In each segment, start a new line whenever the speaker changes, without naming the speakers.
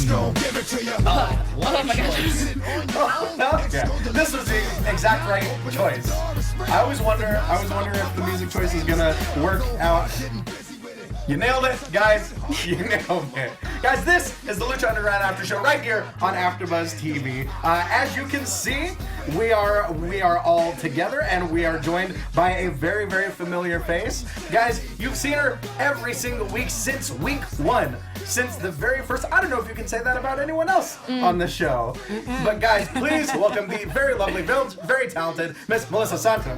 give it to you.
Oh my gosh.
Yeah. This was the exact right choice. I was wondering if the music choice is gonna work out. You nailed it, guys. You nailed it. Guys, this is the Lucha Underground After Show right here on AfterBuzz TV. As you can see, we are all together, and we are joined by a very, very familiar face. Guys, you've seen her every single week since week 1. Since the very first, I don't know if you can say that about anyone else on the show. But guys, please welcome the very lovely, very talented Miss Melissa Santos.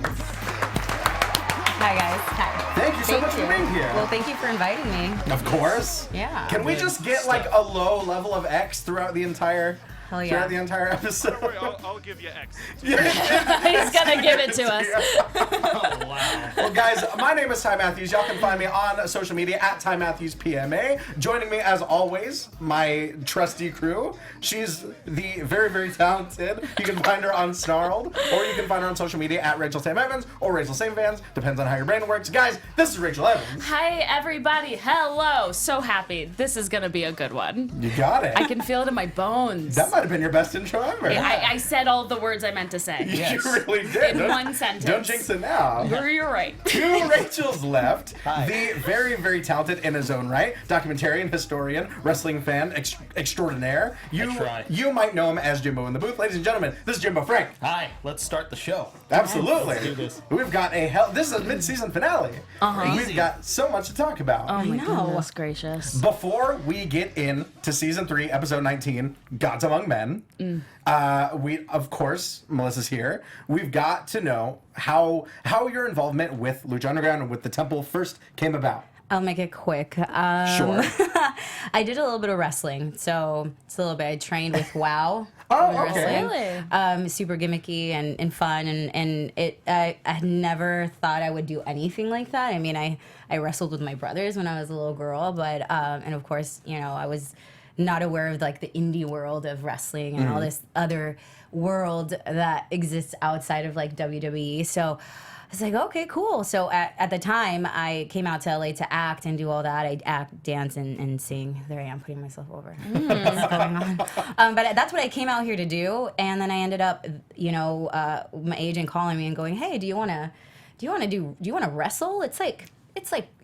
Hi guys. Hi.
Thank you so much for being here.
Well, thank you for inviting me.
Of course.
Yeah.
Can we just get like a low level of X throughout the entire
Hell yeah.
throughout the entire episode?
Don't worry, I'll give you X.
He's gonna give it to us.
Oh, wow.
Well, guys, my name is Ty Matthews. Y'all can find me on social media at Ty Matthews PMA. Joining me, as always, my trusty crew. She's the very, very talented. You can find her on Snarled, or you can find her on social media at Rachel Sam Evans or Rachel Sam Vans. Depends on how your brain works. Guys, this is Rachel Evans.
Hi, everybody. Hello. So happy. This is gonna be a good one.
You got it.
I can feel it in my bones.
That might have been your best intro ever.
I said all the words I meant to say.
You really did.
In one sentence.
Don't jinx it now.
You're right.
2 Rachels left.
Hi.
The very, very talented in his own right, documentarian, historian, wrestling fan extraordinaire. You might know him as Jimbo in the booth. Ladies and gentlemen, this is Jimbo Franck.
Hi, let's start the show.
Absolutely.
Let's do this.
We've got this is a mid-season finale. We've got so much to talk about.
Oh my
know.
goodness gracious.
Before we get into season 3, episode 19, Gods Among Men, we, of course, Melissa's here. We've got to know how your involvement with Lucha Underground and with the Temple first came about.
I'll make it quick.
Sure.
I did a little bit of wrestling, so it's a little bit. I trained with WoW.
Oh,
in
okay.
Really?
Super gimmicky and fun, and I had never thought I would do anything like that. I mean, I wrestled with my brothers when I was a little girl, but and of course, you know, I was not aware of like the indie world of wrestling and all this other world that exists outside of like WWE. So I was like, okay, cool. So at the time, I came out to LA to act and do all that. I'd act, dance, and sing. There I am, putting myself over. What's going on? But that's what I came out here to do. And then I ended up, you know, my agent calling me and going, hey, do you want to wrestle? It's like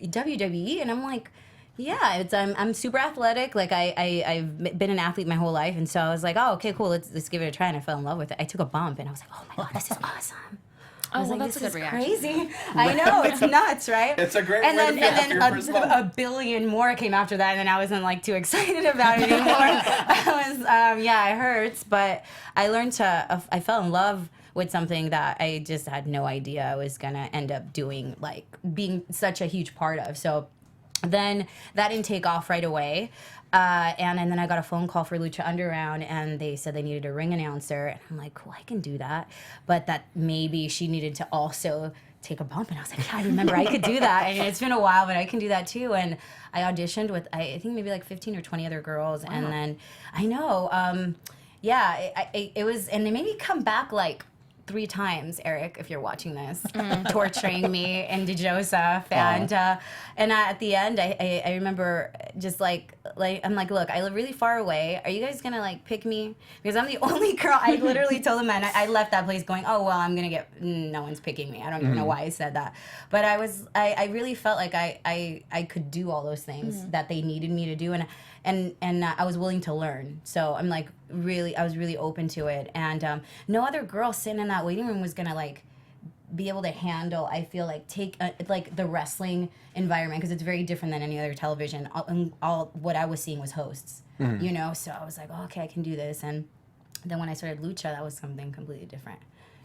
WWE. And I'm like, yeah, I'm super athletic. Like I've been an athlete my whole life. And so I was like, oh, okay, cool. Let's give it a try. And I fell in love with it. I took a bump and I was like, oh my God, this is awesome. I was
well,
like,
that's
this
a good
is
reaction.
crazy. I know, it's nuts, right?
It's a great
and
way
then,
to feel
and
after
then
your first bump.
a billion more came after that, and then I wasn't like too excited about it anymore. I was, yeah, it hurts, but I learned to, I fell in love with something that I just had no idea I was gonna end up doing, like being such a huge part of. So then that didn't take off right away. And then I got a phone call for Lucha Underground, and they said they needed a ring announcer. And I'm like, cool, I can do that. But that maybe she needed to also take a bump. And I was like, yeah, I remember I could do that. And it's been a while, but I can do that too. And I auditioned with, I think maybe like 15 or 20 other girls. Wow. And then, I know, yeah, it was, and they made me come back like 3 times, Eric, if you're watching this, torturing me and Joseph, and at the end, I remember just like I'm like, look, I live really far away. Are you guys gonna like pick me? Because I'm the only girl. I literally told them, and I left that place going, oh well, I'm gonna get no one's picking me. I don't even know why I said that, but I really felt like I could do all those things that they needed me to do, and I was willing to learn. So I'm like, I was really open to it, and no other girl sitting in that waiting room was gonna like be able to handle, I feel like, take like the wrestling environment, because it's very different than any other television. All what I was seeing was hosts, you know. So I was like, oh, okay, I can do this. And then when I started Lucha, that was something completely different.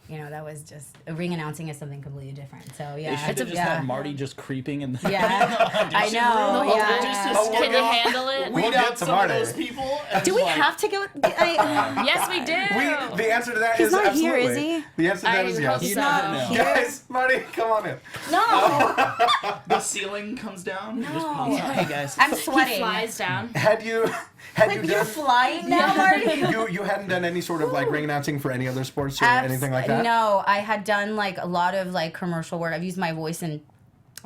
You know, that was just, ring announcing is something completely different. So yeah,
They should have just had Marty just creeping in the
Yeah, I know. Yeah.
Can you handle it?
We'll
weed
get
out
to
some
Marty.
of those people. and
Do we
like-
have to go?
Yes, we do.
The answer to that
He's
is
not
absolutely.
here, is he?
The answer to that
I
is
hope
yes.
so.
You never know.
Guys, Marty, come on in.
No,
The ceiling comes down. No. Just pops out. Hey guys.
I'm
He
sweating.
flies down.
Had you
Like you're flying now, Marty?
you hadn't done any sort of like ring announcing for any other sports or anything like that?
No, I had done like a lot of like commercial work. I've used my voice in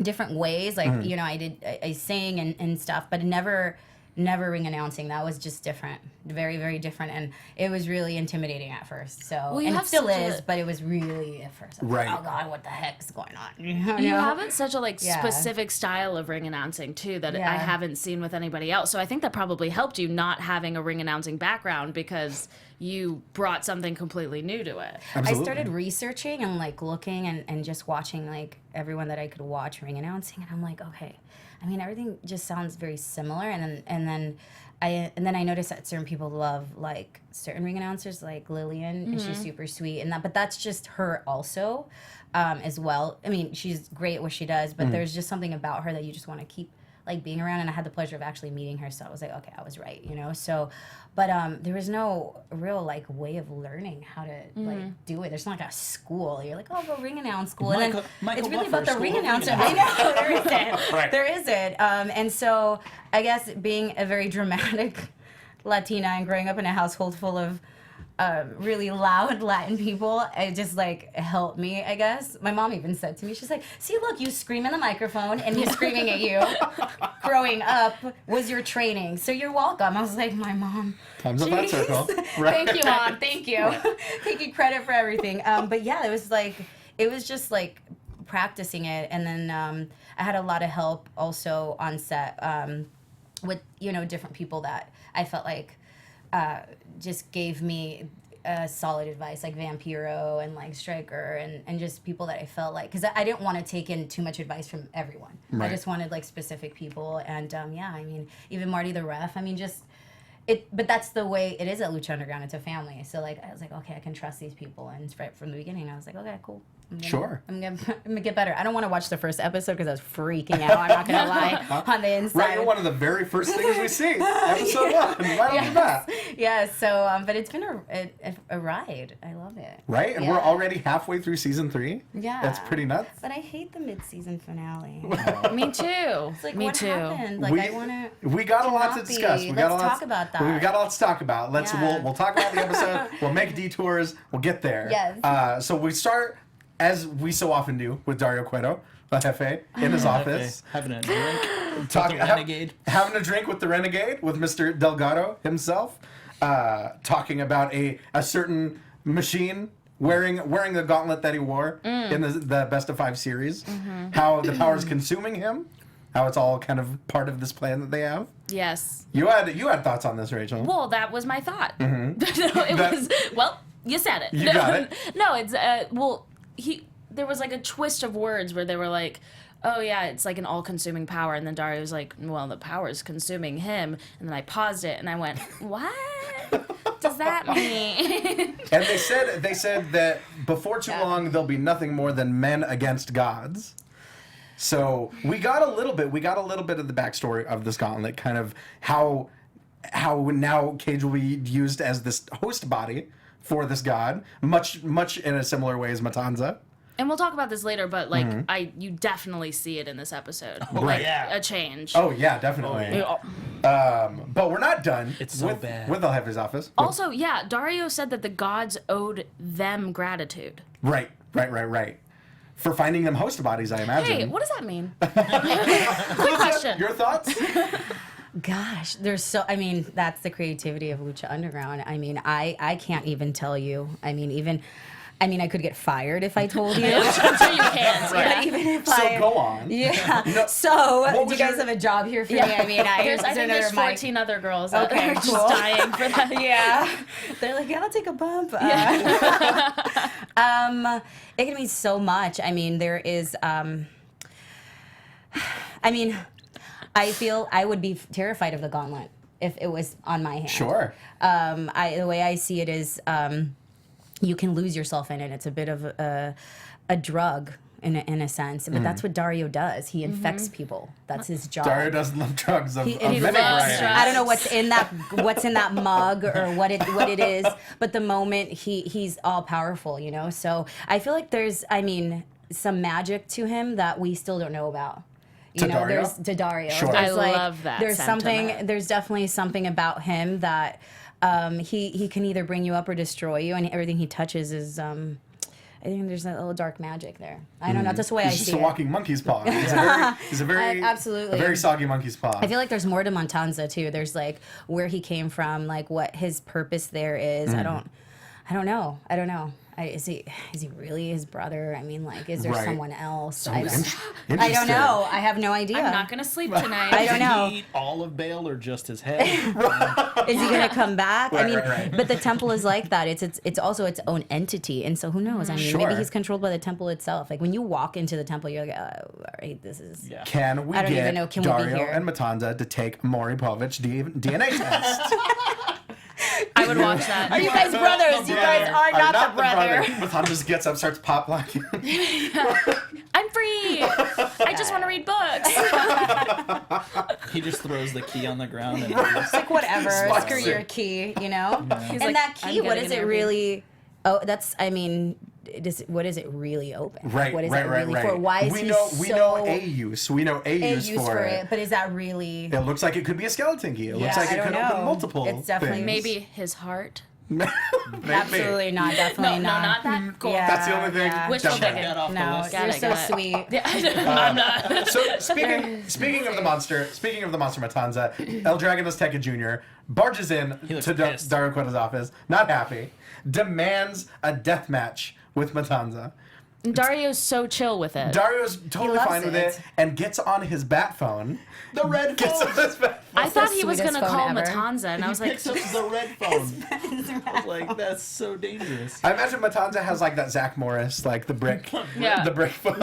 different ways. Like, you know, I sang and stuff, but never never ring announcing. That was just different, very, very different, and it was really intimidating at first. So,
you
and
have
it still
such
is,
a-
but it was really at first. I was
Right.
like, oh God, what the heck's going on? You
You
know?
have such a
Yeah.
specific style of ring announcing too that
Yeah.
I haven't seen with anybody else. So I think that probably helped you not having a ring announcing background because you brought something completely new to it.
Absolutely.
I started researching and like looking and just watching like everyone that I could watch ring announcing, and I'm like, okay, I mean everything just sounds very similar, and then I noticed that certain people love like certain ring announcers like Lillian, and she's super sweet, and but that's just her also, as well. I mean, she's great at what she does, but there's just something about her that you just want to keep like being around, and I had the pleasure of actually meeting her, so I was like, okay, I was right, you know. So, but there was no real like way of learning how to like do it. There's not like a school. You're like, oh, go ring announce school, and then
Michael
it's really
Buffer,
about the
School
ring
of Ring
announcer. I
Announcing.
know there isn't.
Right.
There isn't. And so I guess being a very dramatic Latina and growing up in a household full of really loud Latin people, it just like helped me, I guess. My mom even said to me, she's like, see, look, you scream in the microphone and he's screaming at you. Growing up was your training, so you're welcome. I was like, my mom.
Time's up that
Jeez.
circle. Right.
Thank you, Mom. Thank you. Taking credit for everything. But yeah, it was just like practicing it, and then I had a lot of help also on set with different people that I felt like just gave me solid advice, like Vampiro and like Stryker, and just people that I felt like, because I didn't want to take in too much advice from everyone.
Right.
I just wanted like specific people, and yeah, I mean, even Marty the ref, I mean, just but that's the way it is at Lucha Underground. It's a family, so like I was like, okay, I can trust these people, and right from the beginning, I was like, okay, cool.
Sure.
I'm gonna get better. I don't want to watch the first episode because I was freaking out. I'm not gonna lie. On the inside,
Right, you're one of the very first things we see. Episode 1, right off the bat.
Yeah. So, but it's been a ride. I love it.
Right, and
Yeah.
we're already halfway through season 3.
Yeah.
That's pretty nuts.
But I hate the mid-season finale.
Me too.
It's like,
Me
what
too.
happened? Like, I want to.
We got a lot to
cannot be.
discuss. We got
Let's
a lot
talk about that.
We've got a lot to talk about.
Yeah.
We'll talk about the episode. We'll make detours. We'll get there.
Yes.
So we start as we so often do with Dario Cueto, the Jefe, in his office.
Having a drink.
Talking,
with the renegade.
Having a drink with the renegade, with Mr. Delgado himself, talking about a certain machine wearing the gauntlet that he wore in the Best of 5 series, how the power is consuming him, how it's all kind of part of this plan that they have.
Yes.
You had thoughts on this, Rachel.
Well, that was my thought.
Mm-hmm.
No, it was, well, you said it.
You got it.
No, it's, there was like a twist of words where they were like, oh yeah, it's like an all-consuming power, and then Dario was like, well, the power is consuming him, and then I paused it, and I went, what does that mean?
And they said that before too long there'll be nothing more than men against gods. So we got a little bit of the backstory of this gauntlet, kind of how now Cage will be used as this host body for this god, much in a similar way as Matanza.
And we'll talk about this later, but like, you definitely see it in this episode.
Right.
Yeah.
A change.
Oh yeah, definitely. But we're not done.
It's so
with,
bad.
with El Jefe's office.
Also, yeah, Dario said that the gods owed them gratitude.
Right. For finding them host bodies, I imagine.
Hey, what does that mean? Quick question.
Your thoughts?
Gosh, that's the creativity of Lucha Underground. I mean, I can't even tell you. I mean, I could get fired if I told you.
I'm sure you can.
Right.
Yeah.
Even if
So go on.
Yeah.
No,
So,
what
do
was
you guys
your-
have a job here for me? I mean,
I think there's
another
14 other girls that
Okay,
are just
cool.
dying for that.
Yeah. They're like, yeah, I'll take a bump. It can be so much. I mean, there is, I feel I would be terrified of the gauntlet if it was on my hand.
Sure.
The way I see it is, you can lose yourself in it. It's a bit of a drug in a sense, but that's what Dario does. He infects people. That's his job.
Dario doesn't love drugs of
He
many
loves
varieties.
drugs.
I don't know what's in that mug or what it is, but the moment he's all powerful, you know. So I feel like there's some magic to him that we still don't know about.
To Dario?
There's to Dario.
Sure.
There's
I love that
There's
sentiment.
there's definitely something about him that he can either bring you up or destroy you, and everything he touches is I think there's a little dark magic there. I don't know. That's the way I
He's
see
just a
it.
walking monkey's paw. He's a very
Absolutely.
a very soggy monkey's paw.
I feel like there's more to Matanza too. There's like where he came from, like what his purpose there is. I don't know. Is he really his brother? I mean, like, is there
Right.
someone else?
I
I don't
Interesting.
know. I have no idea.
I'm not gonna sleep tonight.
I don't know.
Did he eat all of Bale or just his head?
Is he gonna come back? I
Right,
mean,
right.
but the temple is like that. It's also its own entity, and so who knows? I mean,
Sure.
maybe he's controlled by the temple itself. Like when you walk into the temple, you're like, oh, all right, this is.
Yeah.
Can we
I don't
get
even know, can we be
Dario
here?
and Matanza to take Maury Povich DNA test?
I would watch that.
Are you guys brothers? You guys are not the brother.
Matanza just gets up, starts pop locking.
I'm free. I just want to read books.
He just throws the key on the ground and
Like whatever,
Spicy.
screw your key, you know.
He's
And
like,
that
"I'm
key, what
getting
is
an
it
Airbnb."
really? Oh, that's. I mean, what is it really open?
Right,
What is
right,
it
right,
really
right.
for? Why is
we
he
know
so?
we know a use. We know a use
use
for it.
but is that really?
It looks like it could be a skeleton key. It looks like
I
it
don't
could
know.
open multiple.
It's definitely-
things.
Maybe his heart.
Maybe.
Absolutely not. Definitely
No, not that. Cool.
Yeah,
That's the only thing.
yeah.
Wishful
Definitely.
thinking.
got off the
No,
list.
you're
Got it,
so
got it.
sweet.
Yeah, I'm not.
So speaking of the monster Matanza, El Dragon Azteca Jr. barges in
looks
to
pissed.
Dario Cueto's office, not happy, demands a death match with Matanza.
And Dario's so chill with it.
Dario's totally
loves
fine with
it.
it and gets on his bat phone.
The red
Gets on his bat phone.
I thought he was
sweetest
gonna
phone
call
ever.
Matanza, and I was like,
Picks up the red phone. I was like, that's so dangerous.
I imagine Matanza has like that Zach Morris, like the brick,
Yeah.
the brick phone.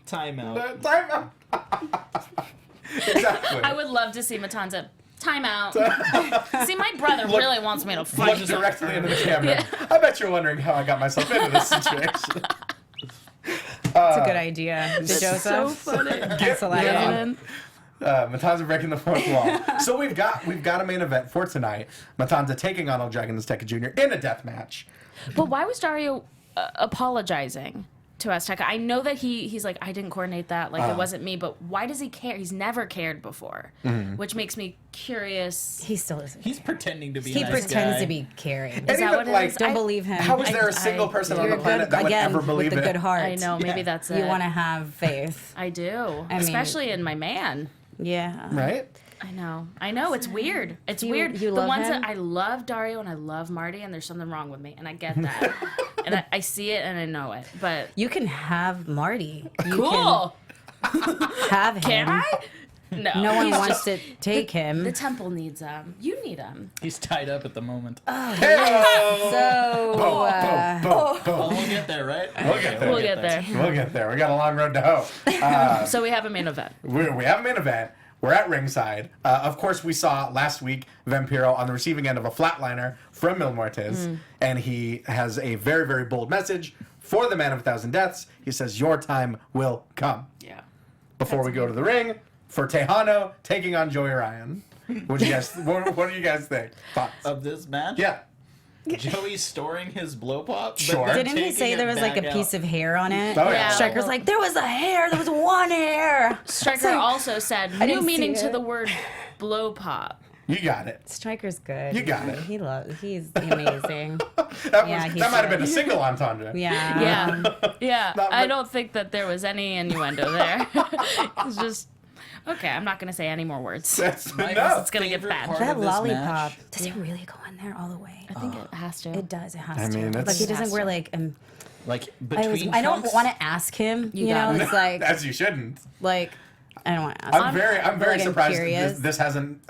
Timeout.
Time Exactly.
I would love to see Matanza. Time out. See, my brother really wants me to
Look
fight.
directly into the camera. I bet you're wondering how I got myself into this situation.
It's a good idea. To Joseph.
So funny.
Cancel that
Yeah.
in.
Matanza breaking the fourth wall. So we've got a main event for tonight. Matanza taking on El Dragon Azteca Jr. in a death match.
But why was Dario apologizing to Azteca? I know that he's like, I didn't coordinate that. Like, it wasn't me. But why does he care? He's never cared before, which makes me curious.
He still is.
He's pretending to be.
He
a nice
pretends
guy.
to be caring.
And
Is that
even,
what it
like,
is?
Don't
I-
believe him.
How is there a single person on
You're
the planet
good
that would
again
ever believe
with the
it?
good heart.
I know. Maybe
Yeah.
that's it.
You want to have faith.
I do.
I mean-
Especially in my man.
Yeah.
Right?
I know. It's weird. It's weird.
you
The
love
ones
him?
that I love Dario and I love Marty, and there's something wrong with me, and I get that, and I see it and I know it. But
You can have Marty. You
cool.
can have him.
Can I? No.
No one
He's
wants
just-
to take him.
The temple needs him. You need him.
He's tied up at the moment.
Hey-o!
So,
Boom, boom, boom,
Well,
boom.
we'll get there, right?
We'll get there.
We'll get there.
We'll get there. We got a long road to hoe.
So we have a main event.
We have a main event. We're at ringside. Of course, we saw last week Vampiro on the receiving end of a flatliner from Mil Muertes, and he has a very, very bold message for the Man of 1,000 Deaths. He says, "Your time will come."
Yeah.
Before we go to the ring, for Tejano taking on Joey Ryan. What do you guys? What do you guys think? Thoughts?
Of this match?
Yeah.
Joey's storing his blow pop.
Sure.
didn't he say there was like a piece of hair on it?
Oh, yeah.
Yeah.
Striker's like, there was a hair. There was one hair.
Striker also said
I
new
didn't
meaning
see
to
it.
the word blow pop.
You got it.
Striker's good.
You got it.
He's amazing.
That,
Yeah,
was,
he's
that might have
good.
been a single entendre.
Yeah.
Yeah.
Not
I
re-
don't think that there was any innuendo there. It's just okay. I'm not gonna say any more words.
That's
My
no.
It's gonna get
favorite
bad.
part
That
of this
lollipop.
match-
Does it really go in there all the way?
I think it has to.
It does. It has
I
to.
mean,
Like
it's-
he doesn't
Has
wear
to.
like.
Like
I
between
don't
trunks?
want to ask him. You
got
know,
it.
it's like
As you shouldn't.
I don't want to ask.
I'm very
like,
surprised
curious.
this hasn't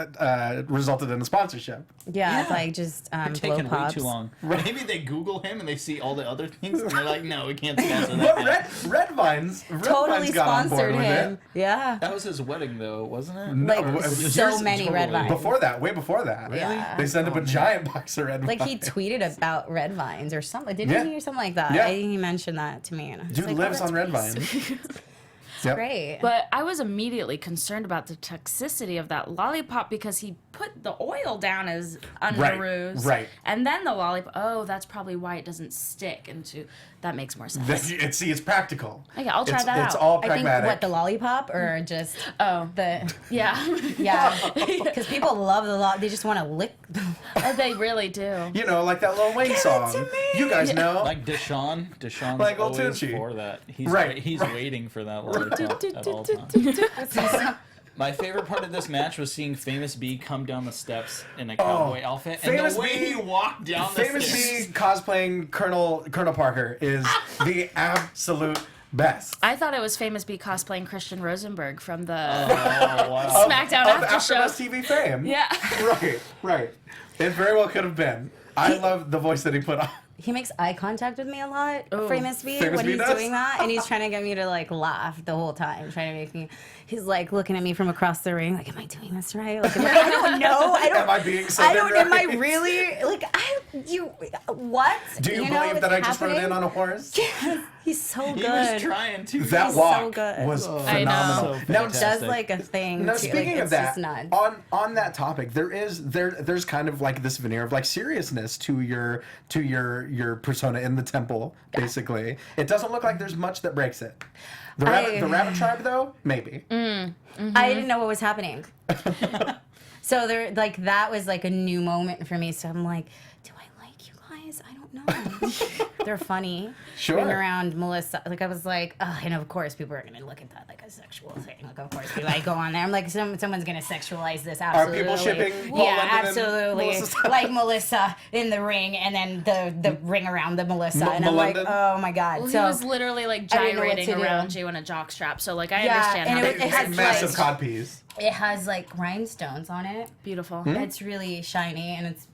resulted in a sponsorship.
Yeah, it's like just
They're
blow
taking way
pops.
too long. Maybe they Google him and they see all the other things and they're like, no, we can't sponsor that
But
guy.
Red Vines
Totally
got on board
sponsored
with
him.
it.
Yeah.
That was his wedding, though, wasn't it?
No,
Like,
it was
so
years-
many red vines.
Before that, way before that.
Yeah.
They sent up a giant box of red
Like he
vines.
tweeted about red vines or something. Didn't
Yeah.
he or something like that?
Yeah.
I think he mentioned that to me. And I was
Dude
like,
lives
oh,
on red
that's
vines.
pretty sweet.
Yep.
Great.
But I was immediately concerned about the toxicity of that lollipop because he put the oil down his underoos.
Right.
And then the lollipop. Oh, that's probably why it doesn't stick into. That makes more sense.
It's practical.
Okay, I'll try that
It's
out.
all
I think
pragmatic.
what, the lollipop or just
Oh,
the
yeah.
yeah, because people love the they just want to lick.
Oh, they really do.
You know, like that Lil Wayne song. You guys know.
Like Deshaun's
Like old
always
Tucci.
for that. He's waiting for that lollipop at all times. My favorite part of this match was seeing Famous B come down the steps in a cowboy outfit, and
Famous
the way
B-
he walked down the
Famous
stairs.
B cosplaying Colonel Parker is the absolute best.
I thought it was Famous B cosplaying Christian Rosenberg from the
Oh, wow.
SmackDown
Of
after show.
AfterBuzz TV fame.
Yeah.
Right. It very well could have been. I love the voice that he put on.
He makes eye contact with me a lot, Famous B,
Famous
when
B
he's
does?
doing that, and he's trying to get me to like laugh the whole time, trying to make me. He's like looking at me from across the ring, like, "Am I doing this right? Like, I don't know. I don't.
Am I being so
I don't. Am I
right?
really like? What?
Do you
know,
believe
it's
that I just rode in
happening?
on a horse?
He's so
He
good.
was trying to.
That
He's so
walk
good.
was
I know.
phenomenal.
So
Now,
fantastic.
Does like a thing.
Now
too.
speaking
like,
of
it's
that,
just nuts.
on that topic, there's kind of like this veneer of like seriousness to your persona in the temple. Basically, it doesn't look like there's much that breaks it. The rabbit tribe though, maybe.
I didn't know what was happening. So there, like that was like a new moment for me. So I'm like, do I like you guys? I don't know. They're funny.
Sure.
Being around Melissa, like I was like, and of course people are gonna look at that like a sexual thing. Like of course, people, I go on there. I'm like, someone's gonna sexualize this. Absolutely.
people shipping Paul
Yeah,
London and
absolutely.
Melissa?
Like Melissa in the ring, and then the ring around the Melissa, and I'm like,
Melendon?
oh my god.
Well,
so
he was literally like
I didn't know what
gyrating
to do.
around you in a jockstrap. So like I
Yeah,
understand
and
how
it
that
has
feels.
Massive
like-
codpiece.
it has like rhinestones on it.
Beautiful.
It's really shiny and it's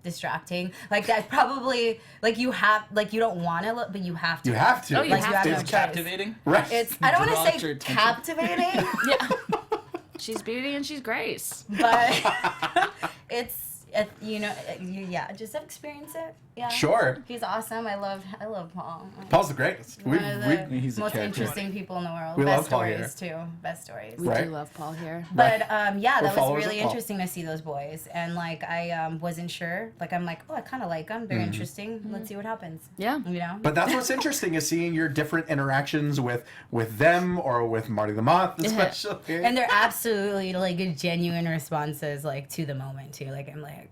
distracting. Like that probably like you don't want to look, but you have to.
You have to.
Oh, you
Like
have
you have
to.
no
It's
choice.
captivating.
Right.
It's I don't want
Draws
to say
your attention.
captivating,
Yeah. She's beauty and she's grace.
but it's just experience it. Yeah.
Sure.
He's awesome. I love Paul.
Paul's the greatest.
One of the
He's a
most
character.
interesting people in the world.
We
Best
love Paul
stories too. Best stories.
We
Right.
do love Paul here.
But yeah,
We're
that was
followers
really
of Paul.
interesting to see those boys, and like I wasn't sure. Like I'm like, oh, I kind of like them. They're interesting. Let's see what happens.
Yeah.
You know.
But that's what's interesting is seeing your different interactions with them or with Marty the Moth, especially.
And they're absolutely like genuine responses, like to the moment too. Like I'm like,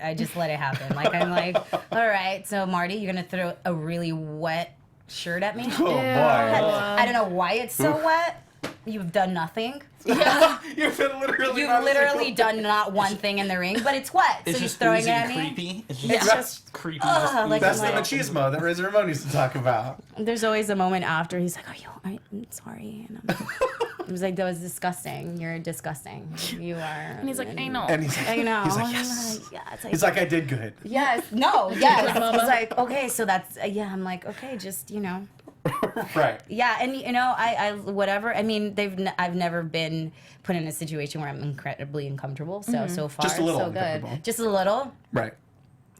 I just let it happen. Like I'm like, all right, so Marty, you're gonna throw a really wet shirt at me.
Oh boy.
I don't know why it's so wet. You've done nothing.
You've been literally.
You've
not a
literally
single-
done not one thing in the ring, but it's wet.
It's
so he's
just
throwing it
oozing
at me.
creepy. It's
It's
just creepy. just
like,
That's the
I'm like-
machismo that Razor Ramon used to talk about.
There's always a moment after he's like, I'm sorry. And I was like, that was disgusting. You're disgusting. You are.
And he's like, I know.
And he's like,
I know.
He's like,
I'm
yes.
like, yeah, it's
He's like, I did good.
yes. No, yes. He's like, okay, so that's, yeah. I'm like, okay, just,
Right.
Yeah, and I whatever. I mean, I've never been put in a situation where I'm incredibly uncomfortable. So so far,
Just a little
so good.
uncomfortable.
Just a little.
Right.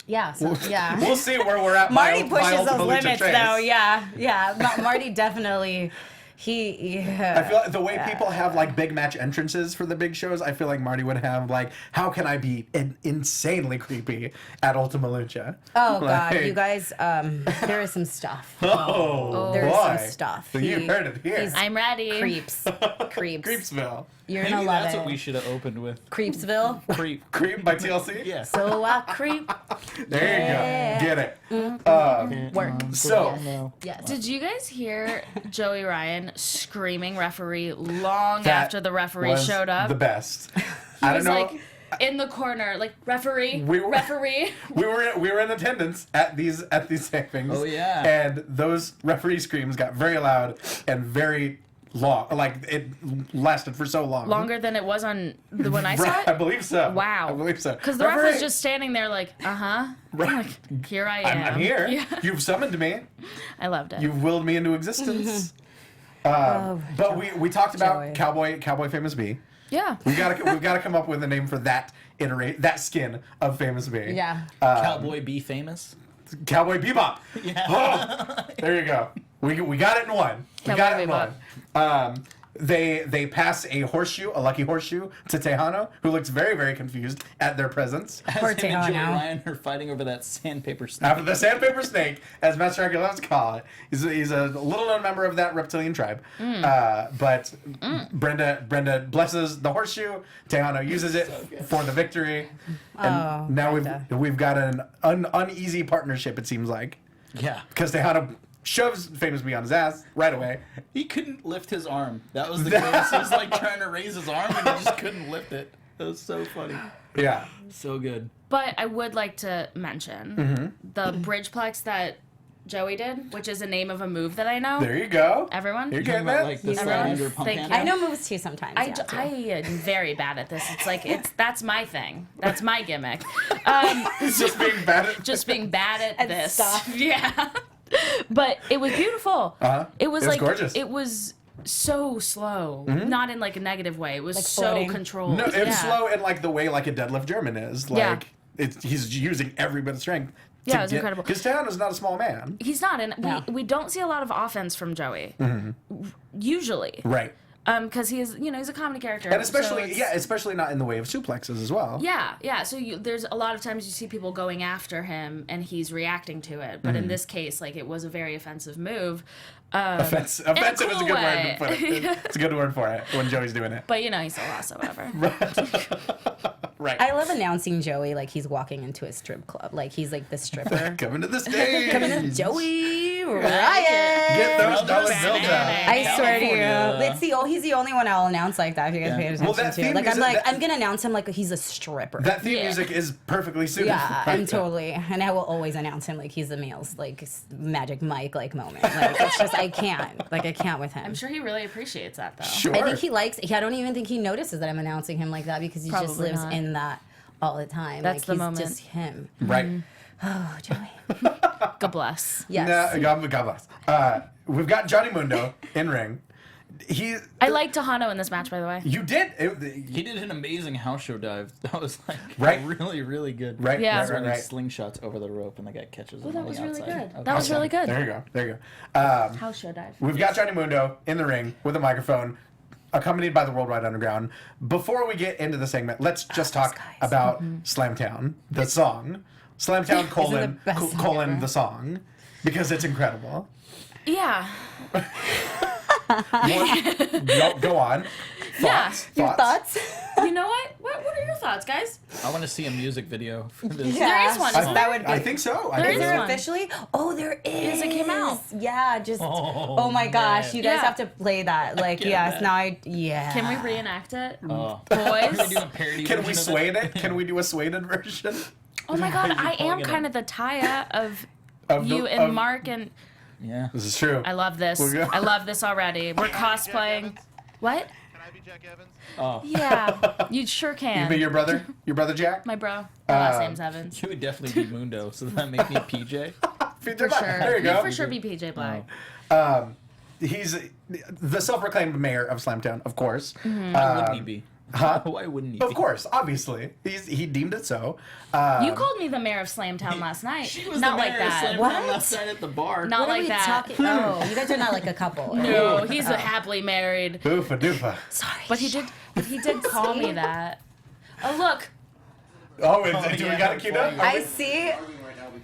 Yeah. So, yeah.
We'll see where we're at.
Marty
my
pushes those
ultimate lucha
limits,
trace.
though. Yeah. Marty definitely.
I feel like the way people have like big match entrances for the big shows, I feel like Marty would have like, how can I be insanely creepy at Ultima Lucha?
Oh God,
Like-
you guys, there is some stuff.
Oh,
There is
boy.
some stuff.
So you heard it here.
I'm ready.
Creeps.
Creepsville.
You're
Maybe
gonna love
that's
it.
what we should have opened with.
Creepsville.
Creep.
Creep by TLC?
Yes.
So I creep.
There
Yeah.
you go. Get it.
Work.
So,
Yes.
Did you guys hear Joey Ryan screaming referee long
that
after the referee
was
showed up?
the best.
He
I don't
was
know.
like in the corner, like referee,
We were-
referee.
we were in attendance at these tapings.
Oh, yeah.
And those referee screams got very loud and very long. Like it lasted for so long.
Longer than it was on the when I saw
Right, I
it.
believe so.
Wow.
I believe so.
Because the ref was
Referee,
just standing there like,
Right.
here I am.
I'm here.
Yeah.
You've summoned me.
I loved it.
You've willed me into existence. But we talked about Cowboy Famous B.
Yeah.
We've got to come up with a name for that skin of Famous B.
Yeah.
Cowboy Be Famous.
Cowboy Bebop.
Yeah.
Oh, there you go. We got it in one. We
Yeah,
got
what
it in
do we
one. They pass a horseshoe, a lucky horseshoe, to Tejano, who looks very, very confused at their presence.
Poor
As him and Joey
Tejano.
Ryan are fighting over that sandpaper snake.
After the sandpaper snake, as Master Dragon loves to call it, he's a little known member of that reptilian tribe. But Brenda blesses the horseshoe. Tejano uses it for the victory. And now we've got an uneasy partnership, it seems like,
Yeah.
because Tejano shoves Famous B on his ass right away.
He couldn't lift his arm. That was the greatest. He was like trying to raise his arm and he just couldn't lift it. That was so funny.
Yeah.
So good.
But I would like to mention the bridgeplex that Joey did, which is a name of a move that I know.
There you go.
Everyone?
You're
Talking
getting
about
it?
like the
Everyone,
slide under pump
thank
handle?
you.
I know moves too sometimes.
I am very bad at this. It's like that's my thing. That's my gimmick.
It's just being bad at
Just being bad at
And
this.
stuff.
Yeah. But it was beautiful. It was like
gorgeous.
it was so slow, not in like a negative way. It was
Like
so
floating.
controlled.
No, it's
Yeah.
slow in like the way like a deadlift German is. Like
Yeah.
he's using every bit of strength.
Yeah, it was incredible.
Because Tejano's not a small man.
He's not, and
No.
we don't see a lot of offense from Joey. Usually,
Right.
because he's he's a comedy character,
And
so
especially
it's-
especially not in the way of suplexes as well.
Yeah. So there's a lot of times you see people going after him and he's reacting to it. But in this case, like it was a very offensive move.
Offensive
In a
is a
cool
good word
way.
to put it. It's a good word for it when Joey's doing it.
But he still lost, so whatever.
Right.
I love announcing Joey like he's walking into a strip club. Like he's like the stripper.
Coming to the stage.
Coming in, Joey Ryan.
Get those dollar
Bananas.
bills out.
I swear to
California.
you, he's the only one I'll announce like that. If you guys pay attention
Well, that
to,
theme
like,
music-
I'm gonna announce him like he's a stripper.
That theme
Yeah.
music is perfectly suited.
Yeah,
for
I'm
that.
totally, and I will always announce him like he's the male's like Magic Mike like moment. Like it's just I can't with him.
I'm sure he really appreciates that though.
Sure.
I think he likes. I don't even think he notices that I'm announcing him like that because he just
Probably
lives
not.
in that all the time.
That's
like,
the
he's
moment.
just him.
Right.
Oh, Joey.
God bless.
Yes.
No, God bless. We've got Johnny Mundo in ring.
I like Tejano in this match, by the way.
You did.
He did an amazing house show dive. That was like
Right.
really, really good.
Right.
Yeah.
He's
Right.
running
Right.
slingshots over the rope and the guy catches him.
Oh, that
on
was
the
really
outside.
good.
Okay.
That was really good.
There you go.
House show dive.
We've got Johnny Mundo in the ring with a microphone, accompanied by the Worldwide Underground. Before we get into the segment, let's just talk
guys.
about Slamtown, the song. Slamtown colon
the best song
colon
ever?
the song, because it's incredible.
Yeah.
Go on.
Yeah.
Your thoughts?
You know what? What are your thoughts, guys?
I want to see a music video for this.
There is one.
That would be.
I think so.
There
Is
is
there
one.
officially? Oh, there is.
It came out.
Yeah, just.
Oh,
Oh, my gosh,
man.
you guys
Yeah.
have to play that. Like,
get
yes,
that.
now yeah.
Can we reenact it?
Oh.
Boys?
Can we do a parody
Can
version
we
of
sway it? Can we do a swayed version?
Oh my god,
You're
I
pulling
am
it
kind
up.
of the Taya of
Of
you
the-
and
of-
Mark, and
Yeah.
This is true.
I love this.
We're good.
I love this already. We're cosplaying. What?
Can I be Jack Evans?
Oh.
Yeah, you sure
You
can.
be your brother? Your brother Jack?
My bro. My last name's Evans.
You would definitely be Mundo, so does that make me PJ?
For
For sure.
There you
You'd
go.
for sure be PJ Black.
He's the self-proclaimed mayor of Slamtown, of course.
Why wouldn't he be?
Huh?
Why wouldn't he be?
Of course, obviously. He deemed it so.
You called me the mayor of Slamtown last night.
She was
Not
the
like
mayor of
that.
Slam
What?
Town last night at the bar.
Not
What are
like
we
that.
talking? Oh, you guys are not like a couple.
No, he's a happily married.
Oofa doofa.
Sorry.
But he did call me that. Oh look.
Oh, do we
yeah,
got it queued up?
I see.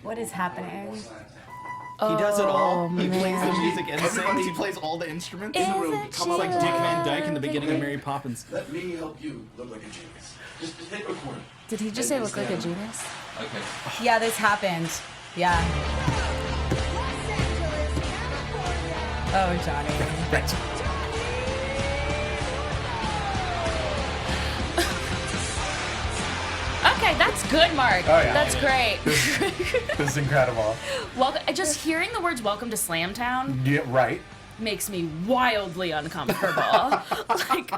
What is happening?
He does it all. He
Oh,
plays the music and sings. He plays all the instruments. It's like Dick Van Dyke in the beginning of Mary Poppins.
Let me help you look like a genius. Just take a corner.
Did he just say look like a genius?
Okay.
Yeah, this happened. Yeah. Oh, Johnny.
Right.
Okay, that's good, Mark.
Oh, yeah.
That's great.
This is incredible.
Welcome. Just hearing the words "Welcome to Slamtown"
Yeah, right.
makes me wildly uncomfortable. Like,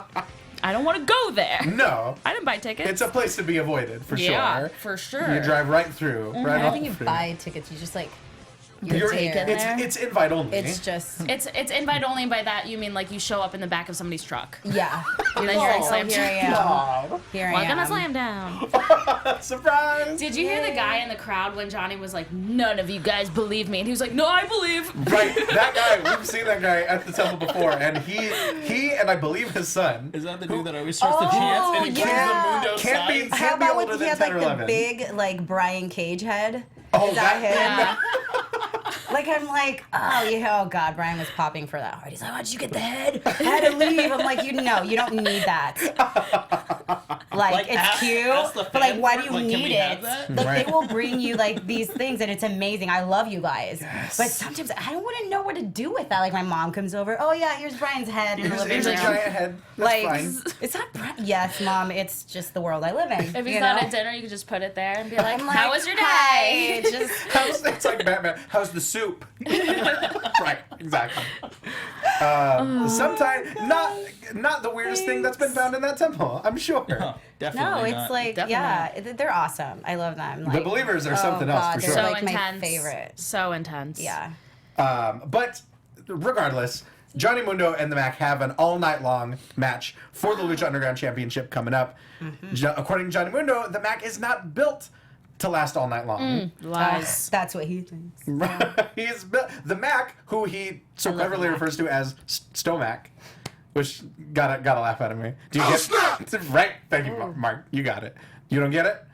I don't want to go there.
No.
I didn't buy tickets.
It's a place to be avoided, for
yeah,
sure.
for sure.
You drive right through. Right
I
on
think you
through.
buy tickets. You just like
You're,
taken there.
it's invite only.
It's just
It's invite only. By that you mean like you show up in the back of somebody's truck.
yeah.
And then you're in slam
Here I am.
Aw.
Here I
Welcome
am.
to Slam Down.
Surprise!
Did you hear the guy in the crowd when Johnny was like, "None of you guys believe me," and he was like, "No, I believe."
Right, that guy. We've seen that guy at the temple before, and he and I believe his son.
Is that the dude that always starts the chants and he plays the Mundo
Can't be-
signs?
How
be
about
older
when he
than
had
10
like
or
the
11.
big like Brian Cage head?
Oh,
Is that him?
Yeah.
Like I'm like, oh yeah, oh god, Brian was popping for that hard. He's like, why'd you get the head? I had to leave. I'm like, you don't need that. Like it's
ask
cute,
the
but like,
fans
why
for
do
it?
you
Like, can we
need
have
it?
that?
Like
Right.
they will bring you like these things, and it's amazing. I love you guys,
Yes.
but sometimes I wouldn't know what to do with that. Like my mom comes over, oh yeah, here's Brian's head in the living
Here's a
room.
giant head. That's
Like
fine.
it's not yes, mom. It's just the world I live in.
If he's
you
not
know?
at dinner, you could just put it there and be like,
I'm like,
"How was your
"Hi."
day?"
Just
It's like Batman. How's the soup? Right, exactly. Sometimes not the weirdest thing that's been found in that temple. I'm sure.
No, definitely
no, it's
not.
like
Definitely
they're awesome. I love them. Like,
The believers are something else
God,
for
they're
sure.
So
like
intense.
my favorite.
So intense.
Yeah.
But regardless, Johnny Mundo and the Mac have an all-night-long match for the Lucha Underground Championship coming up. According to Johnny Mundo, the Mac is not built to last all night long.
Lies.
That's what he thinks.
He's built the Mac, who he so
I love
cleverly
the Mac.
refers to as Stomac, which got a laugh out of me. Do you get right? Thank you, Mark. You got it. You don't get it?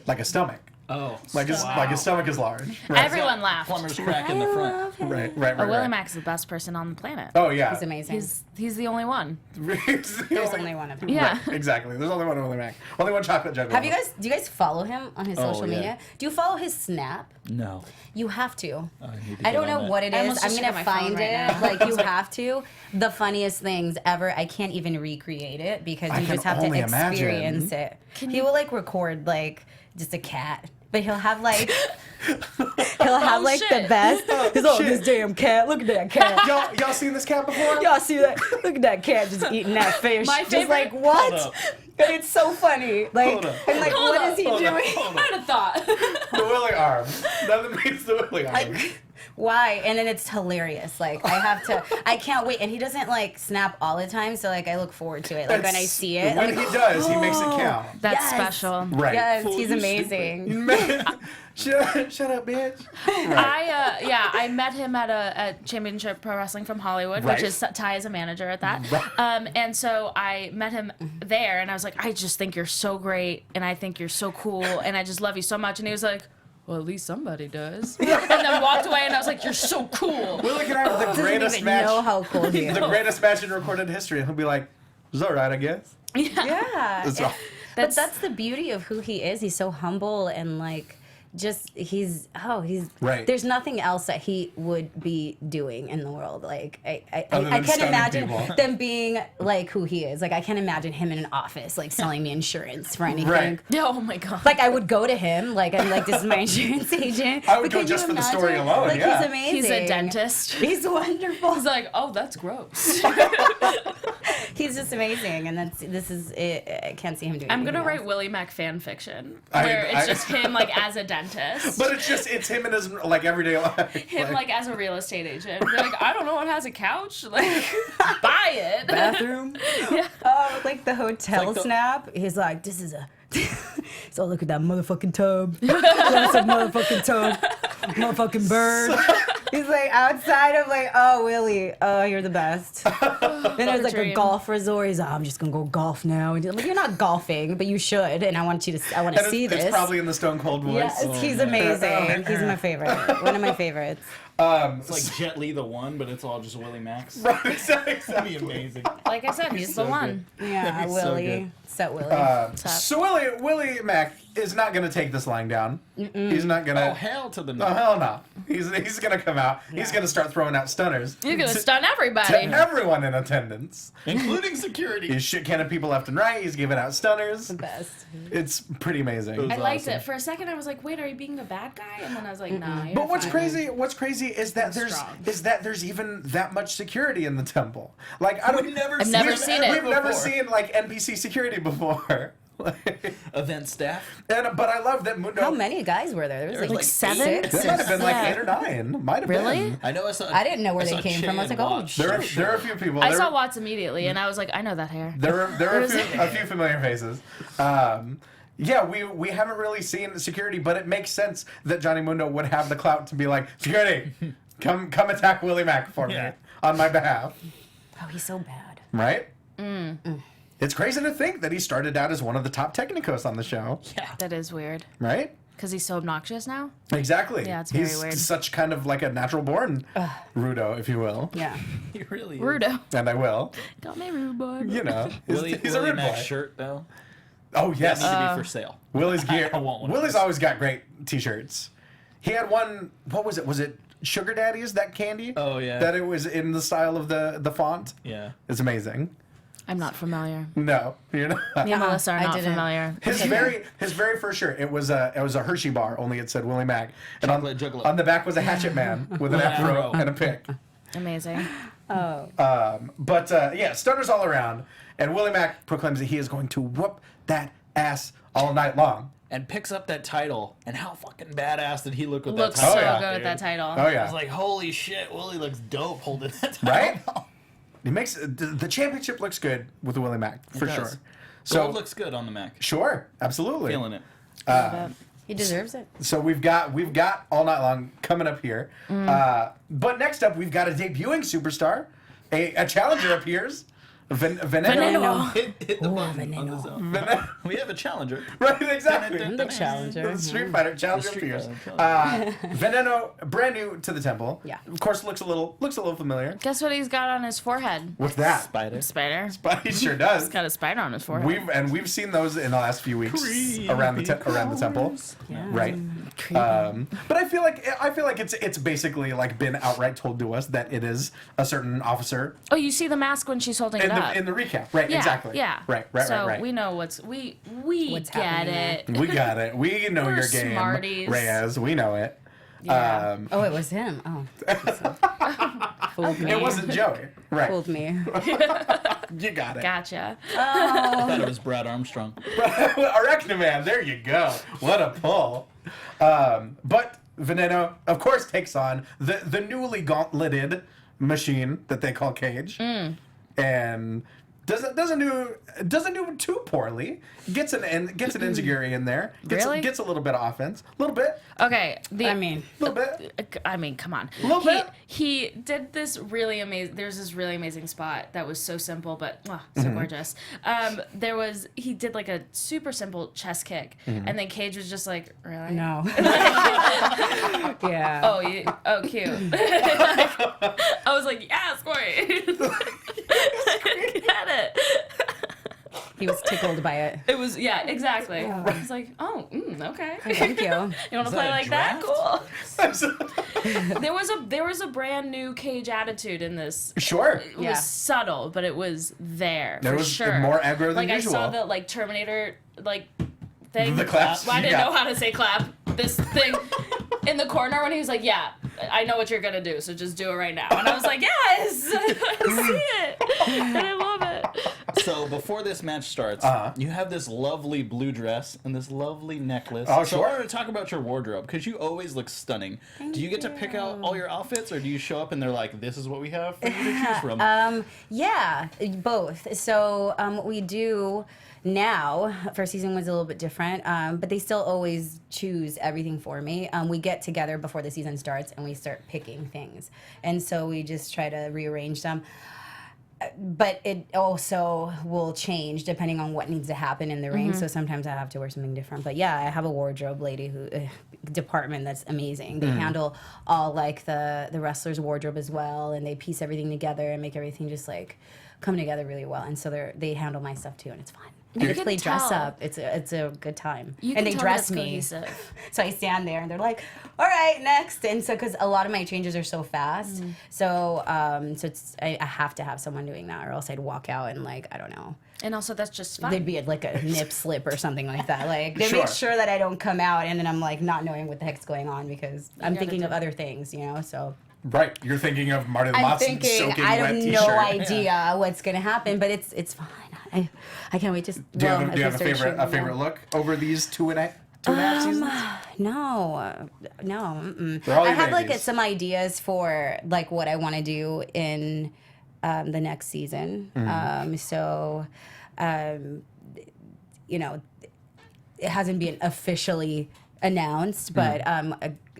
Like a stomach.
Oh,
Like his stomach is large. Right.
Everyone laughed.
plumber's crack in the front.
Right.
Oh, Willie Mack's the best person on the planet.
Oh yeah.
He's amazing.
He's the only one.
There's only one of them.
Yeah.
Right, exactly. There's only one Willie Mac. Only one chocolate jug.
Do you guys follow him on his social
yeah.
media? Do you follow his Snap?
No.
You have to.
need to
I don't
get on
know
that.
what it
I
is.
almost
I'm
just
gonna
checked my phone
find
right
it.
now.
Like you have to. The funniest things ever. I can't even recreate it because
I
you
can
just have to
only
experience it. He will like record like just a cat. But he'll have like the
shit.
best. He's
Oh, shit.
this damn cat. Look at that cat.
Y'all seen this cat before?
Y'all see that? Look at that cat just eating that fish.
My
Just
favorite-
like what?
Hold up.
And it's so funny. Like
Hold up.
I'm like,
Hold
what
up.
is he
Hold
doing?
up. Hold
I
up.
would have thought.
The Willie arms. Nothing beats the Willie arms.
Why? And then it's hilarious. Like I can't wait. And he doesn't like snap all the time, so like I look forward to it. Like when I see it,
When
I'm like,
he does, he makes it count.
That's
Yes.
special.
Right.
yes,
Fool,
he's
you
amazing.
Shut up, bitch. Right.
I met him at Championship Pro Wrestling from Hollywood,
Right.
which is Ty is a manager at that.
Right.
And so I met him there, and I was like, I just think you're so great, and I think you're so cool, and I just love you so much. And he was like, well, at least somebody does. And then walked away, and I was like, you're so cool.
Willie can have the
Doesn't
greatest
even
match.
know how cool he is.
The greatest match in recorded history. And he'll be like, it's all right, I guess.
Yeah.
It's all.
But that's the beauty of who he is. He's so humble and like just he's
Right.
There's nothing else that he would be doing in the world. Like I
Other
I
than
can't
stunning
imagine
people.
them being like who he is. Like I can't imagine him in an office like selling me insurance for anything.
Right.
Oh my god.
Like I would go to him, like I'm like, this is my insurance agent.
I would
But
go
can
just
you
for the
imagine?
story alone,
Like
yeah.
he's amazing.
He's a dentist.
He's wonderful.
He's like, oh, that's gross.
He's just amazing, and this is it. I can't see him doing.
I'm gonna
anything
write
else.
Willie Mack fan fiction
I-
where it's
I-
just him like as a dentist.
But it's him in his like everyday life.
Him like as a real estate agent. Be like, I don't know what has a couch. Like, buy it.
Bathroom. Oh, like the hotel
like the-
snap. He's like, this is a. So look at that motherfucking tub. That's a motherfucking tub. Motherfucking bird. He's like outside of like, oh Willie, oh you're the best. Then there's like a
dream.
golf resort. He's like, I'm just gonna go golf now. And I'm like, you're not golfing, but you should, and I want to
And
see this.
it's probably in the Stone Cold voice.
Yes, he's amazing. He's my favorite. One of my favorites.
It's like Jet Li the one, but it's all just Willie Max.
Right, exactly.
That'd be amazing.
Like I said, he's the
so
one.
Yeah,
That'd be so
Willie.
good.
So Willie.
So Willie Mack is not gonna take this lying down. He's not gonna.
Oh, hell to the
Oh
no.
hell no! He's gonna come out. He's gonna start throwing out stunners.
You're gonna
to-
stun
to
everybody.
everyone in attendance.
Including security.
He's shit canning people left and right. He's giving out stunners.
The best.
It's pretty amazing.
I liked
awesome.
it. For a second, I was like, "Wait, are you being a bad guy?" And then I was like, "Nah."
But what's crazy is that
strong.
there's even that much security in the temple. Like I don't.
We've never
I've never seen it
We've never
before.
seen like NPC security before.
Event staff.
But I love that Mundo.
How many guys were there? There was like
7?
6.
There might have been like
Yeah.
8 or 9. Might have
Really?
been.
I know I saw.
I didn't know where
I
they
saw
came
Che
from. I was
and
like, oh,
Watts.
There
For
are a few people.
I
There-
saw Watts immediately, and I was like, I know that hair.
There are a few familiar faces. Yeah, we haven't really seen security, but it makes sense that Johnny Mundo would have the clout to be like, security, come attack Willie Mack for me on my behalf.
Oh, he's so bad.
Right? It's crazy to think that he started out as one of the top technicos on the show.
Yeah.
That is weird.
Right?
Because he's so obnoxious now.
Exactly.
Yeah, it's very
He's
weird.
such kind of like a natural born Rudo, if you will.
Yeah.
He really is.
Rudo.
And I will.
Got me rude boy.
You know.
Willie,
he's a
Willie
rude
Mack's
boy.
shirt though.
Oh, yes.
That need to be for sale.
Willie's gear.
I want one of
Willie's
those.
always got great t-shirts. He had one, what was it? Was it Sugar Daddy's, that candy?
Oh, yeah.
That it was in the style of the font?
Yeah.
It's amazing.
I'm not familiar.
No, you're not.
Me and Melissa are
I
not
didn't.
familiar.
His very first shirt, it was a Hershey bar, only it said Willie Mack. And
Chocolate juggalo.
on the back was a hatchet man with an afro and a pick.
Amazing.
Oh.
But yeah, stunners all around. And Willie Mack proclaims that he is going to whoop that ass all night long.
And picks up that title. And how fucking badass did he look with
Looks
that
so
title?
yeah.
good with
dude?
that title.
Oh,
I
yeah.
was like, holy shit, Willie looks dope holding that title.
Right? He makes the championship looks good with Willie Mack, for
does.
sure. So,
Gold looks good on the Mac.
sure, absolutely.
Feeling it.
He deserves it.
So we've got all night long coming up here. But next up, we've got a debuting superstar. A challenger appears. Veneno.
Veneno.
Hit the button on the zone. We have a challenger.
Right, exactly.
I'm the challenger.
The Street Fighter challenger
Street
appears.
Fighter
Veneno, brand new to the temple.
Yeah.
Of course, looks a little familiar.
Guess what he's got on his forehead?
What's that?
Spider.
Spider.
But he sure does.
He's got a spider on his forehead.
We've seen those in the last few weeks around the temple, right? But I feel like it's basically like been outright told to us that it is a certain officer
Oh, you see the mask when she's holding it up.
in the recap, right?
Yeah,
Exactly.
Yeah.
Right.
So we know we
What's
get
happening
it.
We got it. We know
We're
your game,
smarties.
Reyes. We know it.
Yeah.
Oh, it was him. Oh. Fooled me.
It wasn't Joey. Right.
Fooled me.
You got it.
Gotcha.
I thought it was Brad Armstrong.
Arachnoman. There you go. What a pull. But Veneno, of course, takes on the newly gauntleted machine that they call Cage, and doesn't do too poorly. Gets an enziguri in there.
Really?
Gets a little bit of offense. A little bit.
Okay.
I mean,
A little bit.
I mean, come on.
Little bit.
He did this really amazing. There's this really amazing spot that was so simple, but so gorgeous. He did like a super simple chest kick, and then Cage was just like, really?
no. Yeah.
Oh, cute. I was like, yeah, Corey. Get it.
He was tickled by it.
It was, yeah, exactly. I was like, oh, okay.
Thank you.
You want to
that
play
a
like that?
draft?
Cool. There was a brand new Cage attitude in this.
Sure.
It
Yeah.
was subtle, but it was there.
There
for
was
sure.
more aggro than
like
usual.
I saw the like Terminator like thing.
The claps
Well, I
you
didn't
got.
know how to say clap. This thing in the corner when he was like, "Yeah, I know what you're gonna do, so just do it right now." And I was like, "Yes, I see it, and I love it."
So before this match starts, you have this lovely blue dress and this lovely necklace.
Oh,
So
sure.
I wanted to talk about your wardrobe because you always look stunning. Do you get to pick out all your outfits, or do you show up and they're like, "This is what we have for you to choose from"?
Yeah, both. So what we do now, first season was a little bit different, but they still always choose everything for me. We get together before the season starts and we start picking things. And so we just try to rearrange them. But it also will change depending on what needs to happen in the ring. So sometimes I have to wear something different. But yeah, I have a wardrobe lady department that's amazing. They handle all like the wrestlers' wardrobe as well, and they piece everything together and make everything just like come together really well. And so they handle my stuff too, and it's fun.
You
And
can
they dress
tell.
up. It's a good time.
You
and
can
they
tell
dress
that's
me.
cohesive.
So I stand there and they're like, "All right, next." And so because a lot of my changes are so fast, so it's I have to have someone doing that, or else I'd walk out and like I don't know.
And also, that's just fun.
There'd be like a nip slip or something like that. Like they
Sure.
make sure that I don't come out and then I'm like not knowing what the heck's going on because I'm
gotta
thinking
do
of
it.
other things, you know. So
Right. You're thinking of Marty the
I'm
Moth's
thinking
soaking
I
wet
have
t-shirt.
no idea what's gonna happen, but it's fine. I can't wait. Just
Do you have a favorite look over these two and a half seasons?
No.
They're all
I
your
have like
babies.
some ideas for like what I want to do in the next season. You know, it hasn't been officially announced, but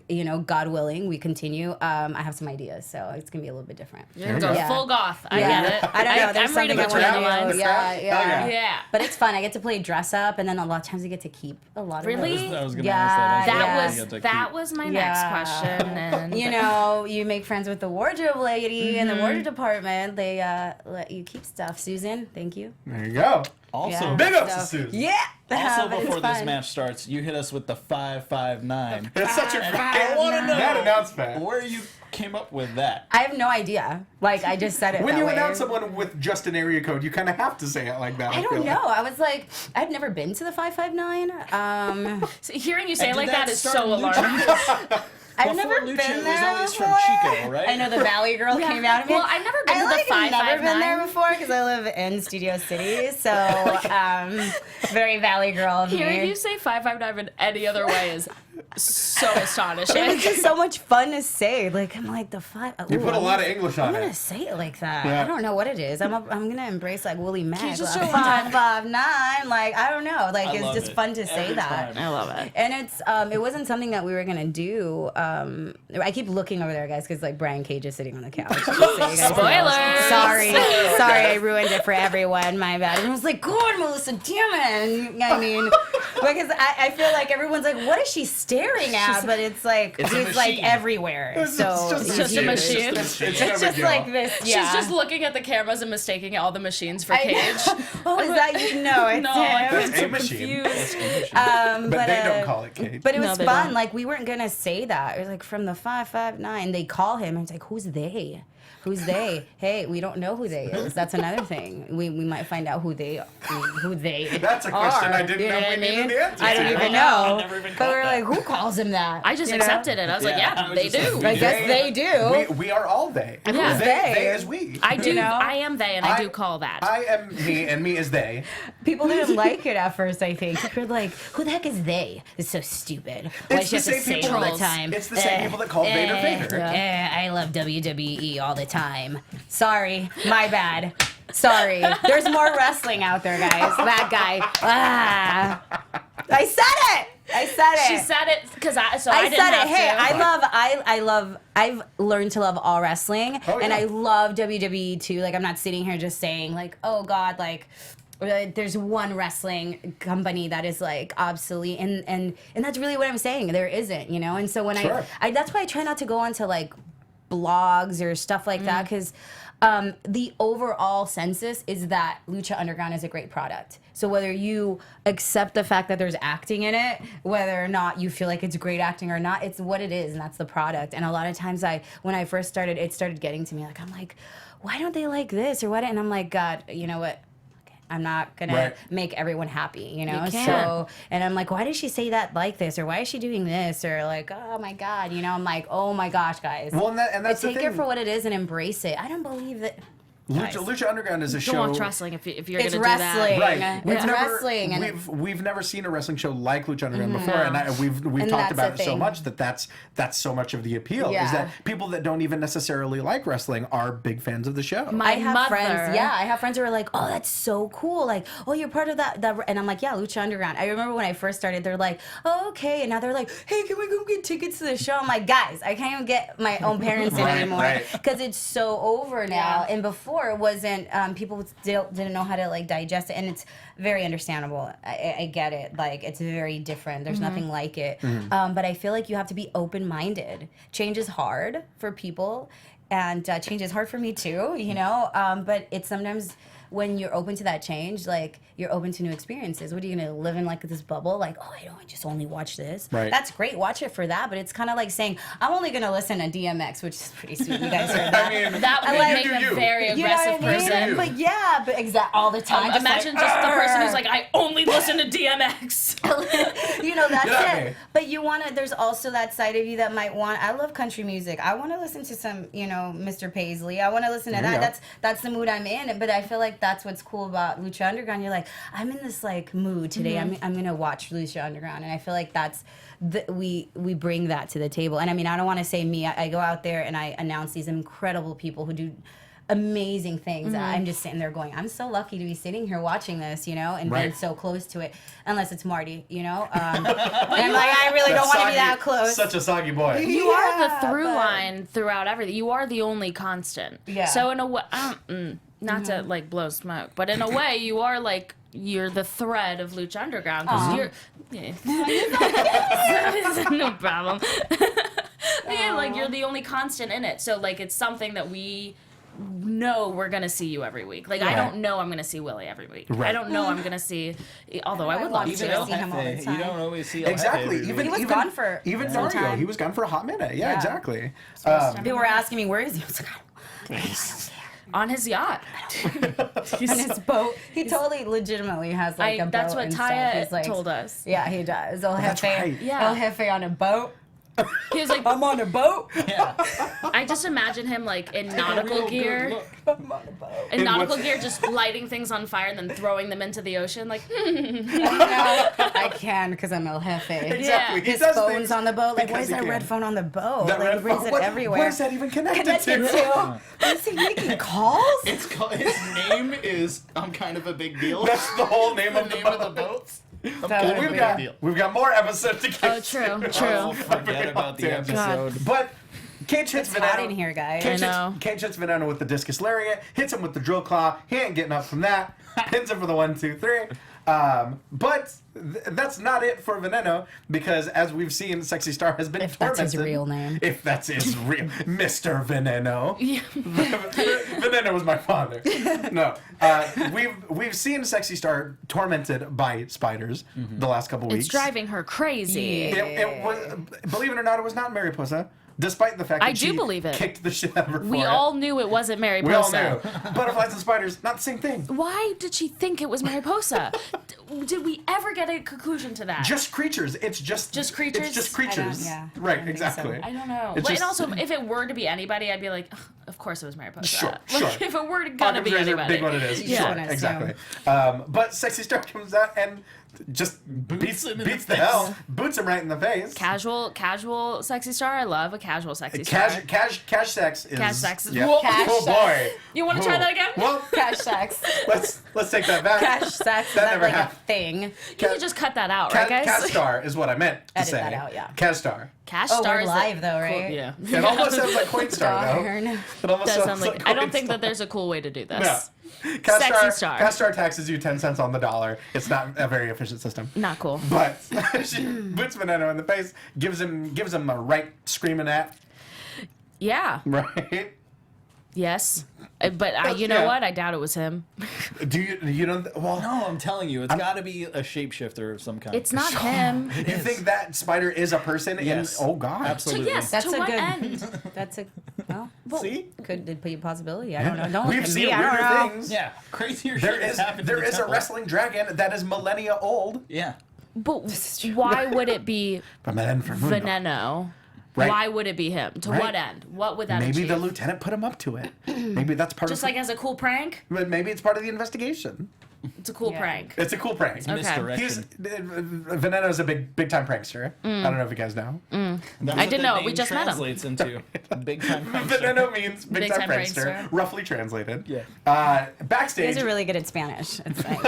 you know, God willing, we continue. I have some ideas, so it's gonna be a little bit different.
You're gonna go full goth. I
Yeah.
get it.
I don't know. There's
I'm reading
something I
between
want
the
to
lines.
do. Yeah.
Yeah.
But it's fun. I get to play dress up, and then a lot of times I get to keep a lot of
Really?
those.
I was gonna
Yeah,
ask that.
yeah.
That was my next question. And
You know, you make friends with the wardrobe lady in the wardrobe department. They let you keep stuff. Susan, thank you.
There you go.
Also,
Yeah.
Big ups to
So,
Susan.
yeah.
also
But it's
before this
fun.
match starts, you hit us with the 559.
It's such a
I want to know
that announcement.
where you came up with that.
I have no idea. Like, I just said it
When
that
you
way.
announce someone with just an area code, you kind of have to say it like that.
I
feel
don't
like.
know. I was like, I'd never been to the 559.
So hearing you say it
And
like
did
that is
start
so
Lucha?
alarming.
I've
Before
never
Lucha,
been
it was
there
always
before.
from Chico, right?
I know the Valley Girl came out of me.
Well, I've never been
I
to the
like have never been
559.
there before because I live in Studio City, so very Valley Girl of
Hearing
me.
you say 559 in any other way is so astonishing.
It was just so much fun to say. Like I'm like the five.
You put a lot of English
I'm
on
gonna
it.
say it like that.
Yeah.
I don't know what it is. I'm gonna embrace like Willie Mack.
you just
like,
show one time?
559. Like I don't know. Like
I
it's
love
just
it.
fun to say
Every
that.
time.
I love it.
And it's it wasn't something that we were gonna do. I keep looking over there, guys, because like Brian Cage is sitting on the couch. Just so you guys know.
Spoilers.
Sorry, I ruined it for everyone. My bad. Everyone's like, "God, Melissa, damn it!" I mean, because I feel like everyone's like, "What is she staring at?" But it's like
It's a
he's like
machine.
everywhere.
It's
so
just a machine.
It's
It's
no big
just
deal.
like this. Yeah.
She's just looking at the cameras and mistaking all the machines for Cage.
Oh, is that you? No, it's
No,
him.
That's
I'm so
a machine.
confused.
But they don't call it Cage.
But it was
No, they
fun.
don't.
Like we weren't gonna say that. It was like from the 559. They call him and it's like, who's they? Who's they? Hey, we don't know who they is. That's another thing. We might find out who they
That's a question I didn't
You
know
what
we
I mean?
needed the answer
I don't
to.
even
I
know.
never even
But
caught
we're
that.
like, who calls him that?
I just
You know?
accepted it. I was like,
Yeah, I
yeah,
was
they
just
do.
like,
I guess they do.
We are all they.
Yeah.
They,
They.
they is we.
I do.
You know?
I am they, and I do call that.
I am me, and me is they.
People didn't like it at first, I think. People were like, who the heck is they? It's so stupid. Why
It's
does
the
she have to
same
say it all the
trolls.
time?
It's the same people that call Vader Vader.
I love WWE all the time. Sorry, my bad. Sorry. There's more wrestling out there, guys. That guy. I said it. I said it.
She said it because I
I
didn't
said
have
it. Hey,
to.
I love. I've learned to love all wrestling,
Oh,
and
yeah.
I love WWE too. Like I'm not sitting here just saying like, oh God, like there's one wrestling company that is like obsolete, and that's really what I'm saying. There isn't, you know. And so when
Sure.
I that's why I try not to go onto like blogs or stuff like that because. The overall census is that Lucha Underground is a great product. So whether you accept the fact that there's acting in it, whether or not you feel like it's great acting or not, it's what it is, and that's the product. And a lot of times when I first started, it started getting to me. Like, I'm like, why don't they like this or what? And I'm like, God, you know what? I'm not gonna
Right.
make everyone happy, you know.
You can't.
So, and I'm like, why does she say that like this, or why is she doing this, or like, oh my God, you know. I'm like, oh my gosh, guys.
Well, and that's the
Take
thing.
it for what it is and embrace it. I don't believe that.
Lucha Underground is a
Don't
show.
watch wrestling if you're
It's
gonna do
wrestling.
that.
Right.
It's wrestling, and
We've never seen a wrestling show like Lucha Underground before, and we've
And
talked
that's
about
the
it so
thing.
much that's so much of the appeal
Yeah.
is that people that don't even necessarily like wrestling are big fans of the show.
My
I have
mother.
friends. Yeah, I have friends who are like, "Oh, that's so cool!" Like, "Oh, you're part of that." And I'm like, "Yeah, Lucha Underground." I remember when I first started, they're like, "Oh, okay," and now they're like, "Hey, can we go get tickets to the show?" I'm like, "Guys, I can't even get my own parents in
Right,
anymore
right.
because it's so over now."
Yeah.
And before it wasn't. People still didn't know how to like digest it, and it's very understandable. I get it. Like, it's very different. There's nothing like it. But I feel like you have to be open-minded. Change is hard for people, and change is hard for me too, you know. But it's sometimes when you're open to that change, like you're open to new experiences. What are you gonna live in like this bubble? Like, oh, I just only watch this.
Right.
That's great. Watch it for that. But it's kind of like saying I'm only gonna listen to DMX, which is pretty sweet. You guys heard that.
I mean,
That would
like-
make
You do
a
you.
very
You know what
aggressive
I mean?
person.
But yeah, but all the time. just
Imagine
like,
just the person who's
"Arr."
like, I only listen to DMX.
You know, that's
Yeah,
it.
okay.
But you want to, there's also that side of you that might want, I love country music. I want to listen to some, you know, Mr. Paisley. I want to listen to
There you
that.
go.
That's the mood I'm in. But I feel like that's what's cool about Lucha Underground. You're like, I'm in this like mood today. I'm gonna watch Lucha Underground, and I feel like that's we bring that to the table. And I mean, I don't want to say me. I go out there and I announce these incredible people who do amazing things. I'm just sitting there going, I'm so lucky to be sitting here watching this, and being so close to it. Unless it's Marty, and I'm like, I really don't want to be that close.
Such a soggy boy.
You are the through line throughout everything. You are the only constant.
Yeah.
So in a way, not to like blow smoke, but in a way, you are like you're the thread of Lucha Underground because you're. Yeah. No problem. Yeah, like you're the only constant in it. So like it's something that we know we're gonna see you every week. Like I don't know I'm gonna see Willie every week. I don't know I'm gonna see. Although I would love
Even
to.
El
see him all the
Jefe,
time.
you don't always see El
Exactly.
Jefe every
Even
week.
He was gone for
even
some
Dario.
time.
He was gone for a hot minute. Yeah,
Yeah.
exactly.
People were asking me, where is he? I was like,
On his yacht.
on his boat. He totally legitimately has like a boat.
That's what
and stuff.
Taya
He's like,
told us.
Yeah, he does. El Jefe,
right.
Yeah.
El Jefe on a boat.
He was like,
I'm on a boat.
Yeah.
I just imagine him like in nautical
Real
gear.
good look.
I'm on a boat.
In
In
nautical
what-
gear, just lighting things on fire and then throwing them into the ocean. Like,
I can because I'm El Jefe.
Exactly. He
His
does
phone's
things
on the boat. Like,
because
where's
he
that
can.
red phone on the boat?
That
Like,
red
he brings
phone-
it
what-
everywhere.
What is that even connected
Connected
to?
to? Is he making calls?
It's called, his name is I'm kind of a big deal.
That's the whole name of the
name of the
boat.
boats.
That
kind
would
of a
We've
big
got
deal.
we've got more episodes to get
oh,
to.
true,
I'll
true.
forget about the episode.
But Cage hits
It's hot
Veneno.
in here, guys.
Cage
I know.
Cage hits Veneno with the discus lariat, hits him with the drill claw. He ain't getting up from that. Pins him for the 1, 2, 3. But that's not it for Veneno, because as we've seen, Sexy Star has been
If
tormented.
that's his real name.
If that's his real, Mr. Veneno.
Yeah.
Veneno was my father. No, we've seen Sexy Star tormented by spiders the last couple weeks.
It's driving her crazy.
It was, believe it or not, it was not Mariposa. Despite the fact that
I do
she
believe it.
kicked the shit out of her
We
for
all knew it wasn't
it. We all
Mariposa.
knew. Butterflies and spiders, not the same thing.
Why did she think it was Mariposa? Did we ever get a conclusion to that?
Just creatures. It's just
creatures?
It's just
I don't-
creatures.
yeah, I
Right.
don't think
Exactly.
I don't know.
It's
But
just-
and also, if it were to be anybody, I'd be like, "Ugh, of course it was Mariposa.
Sure,
Like,
sure.
If it were gonna be
Occam's razor,
anybody.
big one it is.
Yeah.
Sure,
Gonna
exactly. But Sexy Star comes out and just beats
him in
the
the
hell, boots him right in the face.
Casual sexy star. I love a casual sexy star.
Cash sex is.
Cash sex is-
Yeah.
Whoa.
Cash
oh boy.
You want to try that again?
Well,
Cash sex.
let's take that back.
Cash sex. Is
That
that
never
like a
happened.
thing?
You could just cut that out, right, guys?
Cash Star is what I meant to
Edit
say.
that out, yeah.
Cash Star.
Cash
Oh,
star
we're
is
live though, right?
Yeah.
It almost sounds like Coinstar though.
Darn.
It almost
Does sound like I don't
Coinstar.
think that there's a cool way to do this.
No. Cash
Sexy Star.
Cash Star taxes you 10 cents on the dollar. It's not a very efficient system.
Not cool.
But she boots Veneno in the face, gives him a right screaming at,
Yeah.
right?
Yes. But you know
Yeah.
what? I doubt it was him.
Do you don't well
No, I'm telling you, it's got to be a shapeshifter of some kind.
It's not him.
you think that spider is a person
Yes.
in oh god.
So
Absolutely.
yes,
That's
to
a
what
good-
end?
That's a well.
See?
Could be a possibility. I don't know. Don't look
We've
at
seen
me. I don't
weirder
know.
things.
Yeah, crazier
There
shit has
is
happened in
there
the
is a
temple.
wrestling dragon that is millennia old.
Yeah.
But why would it be Veneno?
Right.
Why would it be him? To
Right.
what end? What would that
Maybe
achieve?
the lieutenant put him up to it. Maybe that's part
Just
of
like as a cool prank?
but maybe it's part of the investigation.
It's a cool
Yeah.
prank.
It's a cool prank.
Okay.
Misdirection.
Veneno's a big time prankster. I don't know if you guys know.
That's
I
what
didn't
the
know.
name
We just met him.
translates into big time.
Veneno means big time
Big-time
prankster,
prankster.
roughly translated.
Yeah.
You
Backstage.
guys are really good at Spanish. It's like,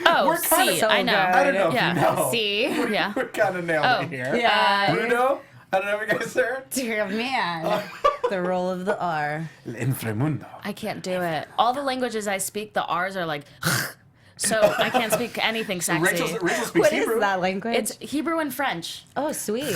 Oh,
We're kinda
see,
so
I know.
good.
I don't know if
Yeah.
you know.
See? Yeah.
We're kind of nailed
Oh.
it here.
yeah.
Bruno? I don't know if you guys are.
Dear man. The roll of the R.
El Inframundo.
I can't do it. All the languages I speak, the R's are like, so I can't speak anything sexy.
Rachel speaks
What
Hebrew.
is that language?
It's Hebrew and French.
oh, sweet.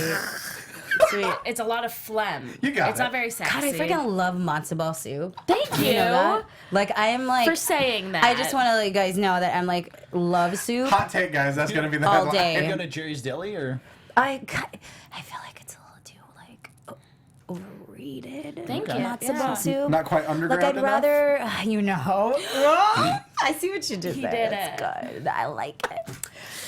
Sweet.
It's a lot of phlegm.
You got
It's
it.
not very sexy.
God, I freaking love matzo ball soup.
Thank you,
You know that? Like, I am like,
for saying that.
I just want to let you guys know that I'm like, love soup
Hot take, guys. That's going to be the
all
headline.
day.
Are you going to Jerry's Deli or?
I feel like it's a little too, like, overrated. overrated.
Thank you.
Matzo
Yeah.
ball soup.
Not quite underground
Like I'd
enough?
rather, I see what you did
He
there.
did
That's good. I like it.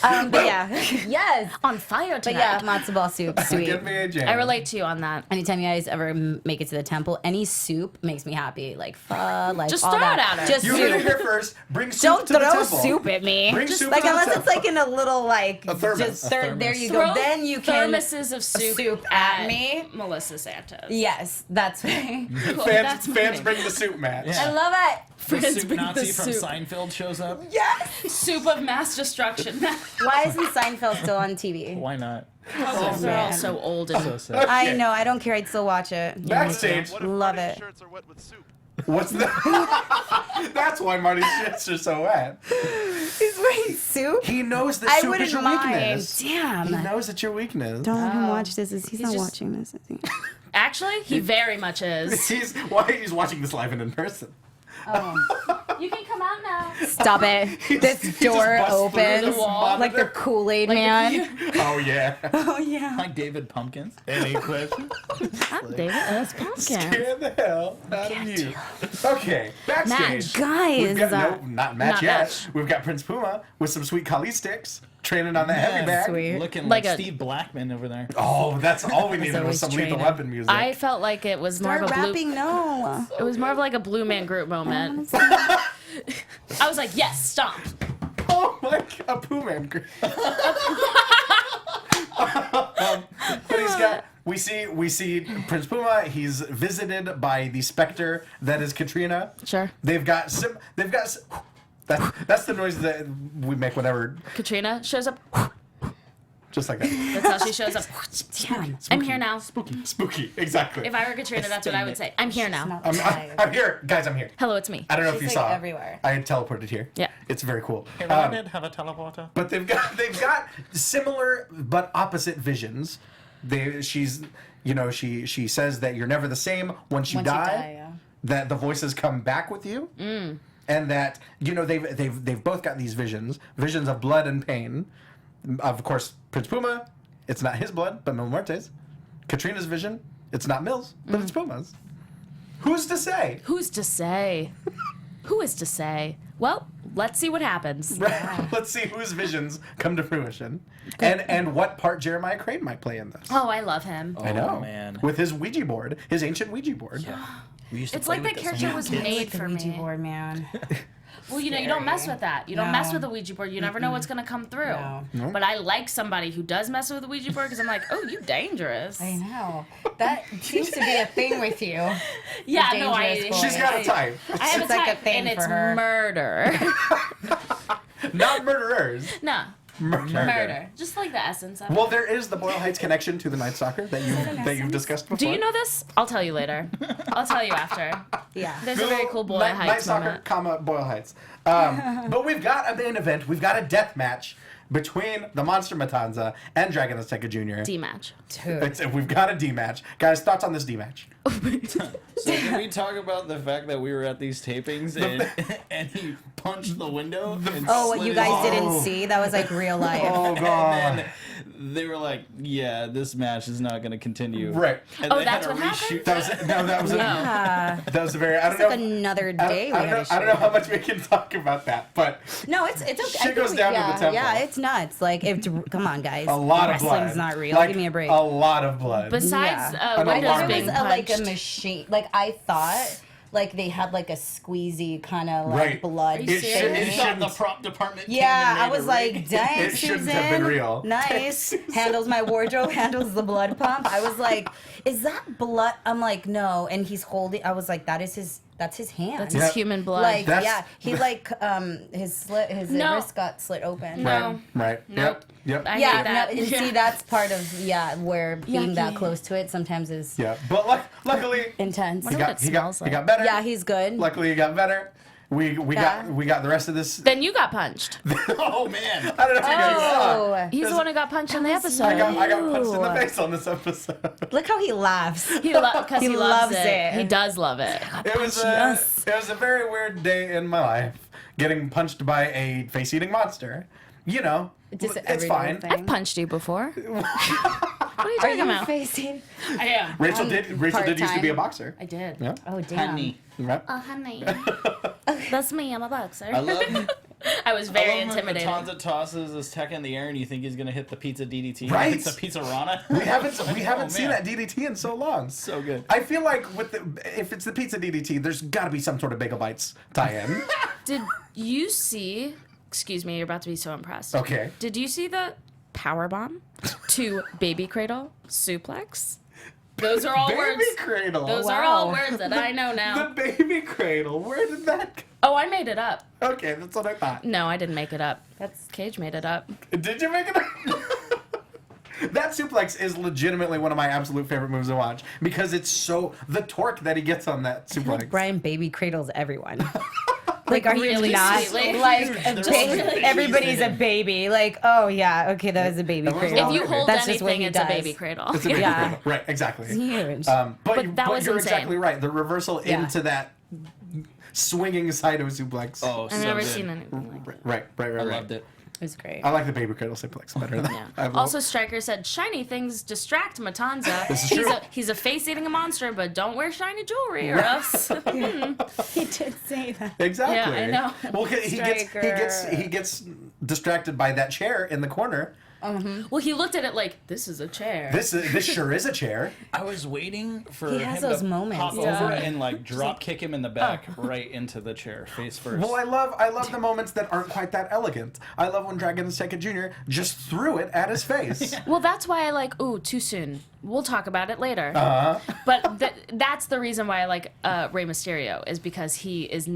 But yeah, yes.
On fire
But
tonight.
yeah, matzo ball soup, sweet.
Give me a jam.
I relate to you on that.
Anytime you guys ever make it to the temple, any soup makes me happy. Like pho, like
Just
all
throw
that.
it at her.
Just
You heard it
soup.
here first. Bring soup
Don't
to the
throw
temple.
soup at me.
Bring
Just
soup
like
to the
unless it's
temple.
like in a little like
A thermos.
just
A
there
thermos.
you
Throw
go. Then you can
thermoses of soup
at me.
Melissa Santos.
Yes, that's me.
Fans
funny.
bring the soup match.
Yeah.
I love it.
The
Friends
soup
bring the
Nazi from
soup.
Seinfeld shows up.
Yes.
Soup of mass destruction.
Why isn't Seinfeld still on TV?
Why not?
They're all
man.
so old and
So sad.
I know. I don't care. I'd still watch it.
Backstage.
Love it.
Shirts are wet with soup.
What's that? That's why Marty's shits are so wet.
He's wearing soup.
He knows that
I
soup is
wouldn't
your
mind.
weakness.
Damn.
He knows it's your weakness.
Don't let him watch this. He's not
just-
watching this, is he?
actually, he very much is.
He's watching this live and in person.
You can come out now.
Stop it. This
He just
door
busts through
opens
the wall.
like the Kool-Aid man.
Oh yeah.
Oh, yeah.
Like David Pumpkins.
Any questions?
I'm David S. Pumpkin.
Scare the hell out of you. Okay, backstage.
Guys.
We've got, no, not match
Not
yet.
match.
We've got Prince Puma with some sweet Kali sticks training on the heavy
Man,
bag.
Sweet.
Looking
Like
like
a-
Steve Blackman over there.
Oh, that's all we needed was
always
some Lethal
training.
Weapon music.
I felt like it was more
Start
of a blue.
rapping, no.
It was more of like a Blue Man Group moment. I was like, yes, stomp.
Oh my God, a Pooh Man. But he's got. We see Prince Puma. He's visited by the specter that is Katrina.
Sure.
They've got. That's the noise that we make whenever,
Katrina shows up.
just like that.
That's how she shows up.
Damn.
I'm here now.
Spooky, exactly.
If I were Katrina, that's what I would say. I'm here now.
I'm here, guys. I'm here.
Hello, it's me.
I don't know if
She's
you
like
saw.
everywhere.
I had teleported here.
Yeah.
It's very cool.
Hey, Rabbit, have a teleporter.
But they've got similar but opposite visions. She says that you're never the same once you die.
Yeah.
That the voices come back with you. And that they've both got these visions of blood and pain. Of course, Prince Puma, it's not his blood, but Mil Muerte's. Katrina's vision, it's not Mil's, but it's Puma's. Who's to say?
Who's to say? Who is to say? Well, let's see what happens.
Let's see whose visions come to fruition, and what part Jeremiah Crane might play in this.
Oh, I love him.
I know,
man.
with his Ouija board, his ancient Ouija board.
We used to
It's
play
like
with
that
this
character
when
was
we were kids.
made for
Ouija
me.
board, man.
Well, you don't mess with that. You don't mess
No.
with the Ouija board. You never know what's gonna come through.
No.
But I like somebody who does mess with the Ouija board because I'm like, oh, you dangerous.
I know. That seems to be a thing with you.
Yeah,
The
no,
dangerous boy.
She's got a type.
I have
It's
a
like a
type,
thing
and it's
for her.
murder.
Not murderers.
No, murder. Just like the essence of it.
Well, there is the Boyle Heights connection to the Night Stalker that you've discussed before.
Do you know this? I'll tell you later. I'll tell you after.
Yeah.
There's a very cool Boyle
Night
Heights
Stalker,
moment.
comma Boyle Heights. But we've got a main event. We've got a death match between the Monster Matanza and Dragon Azteca Jr.
D match.
We've got a D match. Guys, thoughts on this D match?
So can we talk about the fact that we were at these tapings and he punched the window? And
Oh, what
slit
you
his-
guys didn't see? That was like real life.
Oh,
And then they were like, "Yeah, this match is not going to continue."
Right.
And
Oh,
they
that's
had to
what
reshoot
happened?
That was a very. I don't
It's like
know.
another
I
day
don't,
we had to
I don't know
shoot.
how much we can talk about that, but
No, it's okay.
Shit goes down to the temple.
Yeah, it's nuts. Like, come on, guys.
a lot of blood.
Wrestling's not real.
Like,
Give me a break.
A lot of blood.
Besides
And a
I
windows
lot
thought
of
it
being
was
punched.
like a machine. Like I thought, like they had like a squeezy kind of like
Right.
blood.
Are you
thing.
serious?
It's not the prop department. came
Yeah,
and
I
made
was
a
like,
rig.
dang,
It
Susan.
shouldn't have been real.
Nice. Handles my wardrobe, handles the blood pump. I was like, is that blood? I'm like, no. And he's holding, I was like, that's his hand.
That's
Yeah.
his human blood.
Like,
That's-
yeah, he like, his
No.
wrist got slit open.
No.
Right.
Nope.
Yep.
I
Yeah,
hate that.
no, and see, that's part of, where being that
Yucky.
close to it sometimes is
Yeah. But luckily,
intense.
Wonder
he
what
got,
it
he got,
smells
he
like.
got better.
Yeah, he's good.
Luckily, he got better. We
Yeah.
got the rest of this.
Then you got punched.
Oh man.
I don't know if you guys saw.
Oh,
He's the one who got punched in the episode.
I got punched in the
Ew.
face on this episode.
look how he laughs.
Because he loves
loves
it.
it.
He does love it.
It was a very weird day in my life, getting punched by a face-eating monster. You know,
Just
it's
everyday
fine.
thing.
I've punched you before. What are you
Are
talking
you
about?
facing?
I am.
Rachel did used to
part-time.
be a boxer.
I did.
Yeah.
Oh, damn.
Honey.
Right.
Oh, honey. That's me. I'm a boxer.
I love.
I was very
I love when
intimidated.
Matanza tosses his tech in the air, and you think he's gonna hit the pizza DDT.
Right.
It's a pizza rana.
We haven't
Oh,
seen
man.
that DDT in so long.
So good.
I feel like if it's the pizza DDT, there's got to be some sort of Bagel Bites tie-in.
Did you see? Excuse me. You're about to be so impressed.
Okay.
Did you see the power bomb to baby cradle suplex? Those are all
Baby
words.
cradle.
Those are
Wow.
all words that I know now.
The baby cradle. Where did that?
Oh, I made it up.
Okay, that's what I thought.
No, I didn't make it up.
That's
Cage made it up.
Did you make it up? That suplex is legitimately one of my absolute favorite moves to watch because it's so the torque that he gets on that suplex.
like Brian baby cradles everyone. Like, are
really
you not
sweetly.
like
Huge.
a
They're
baby?
all huge.
Everybody's a baby. Like, oh yeah, okay, that was a baby
Everyone's
cradle.
If you hold
That's just what
anything,
he
it's a
does.
baby cradle.
It's a baby
Yeah.
cradle. Right, exactly.
Huge.
But
that was
you're
insane.
exactly right. The reversal
Yeah.
into that swinging Saito suplex.
Oh,
I've
so
never
good.
seen anything like that.
Right.
I
right.
loved it.
It was great.
I like the baby cradle suplex better than
Yeah. Also, Stryker said shiny things distract Matanza. He's a face eating a monster, but don't wear shiny jewelry or else.
He did say that.
Exactly.
Yeah, I know.
Well, he gets distracted by that chair in the corner.
Well, he looked at it like this is a chair.
This sure is a chair.
I was waiting for
He
him
has
to
those moments.
pop
Yeah.
over and like drop kick him in the back right into the chair, face first.
Well, I love the moments that aren't quite that elegant. I love when Dragon the Second Jr. just threw it at his face.
Well, that's why I like. Ooh, too soon. We'll talk about it later. But that's the reason why I like Rey Mysterio is because he's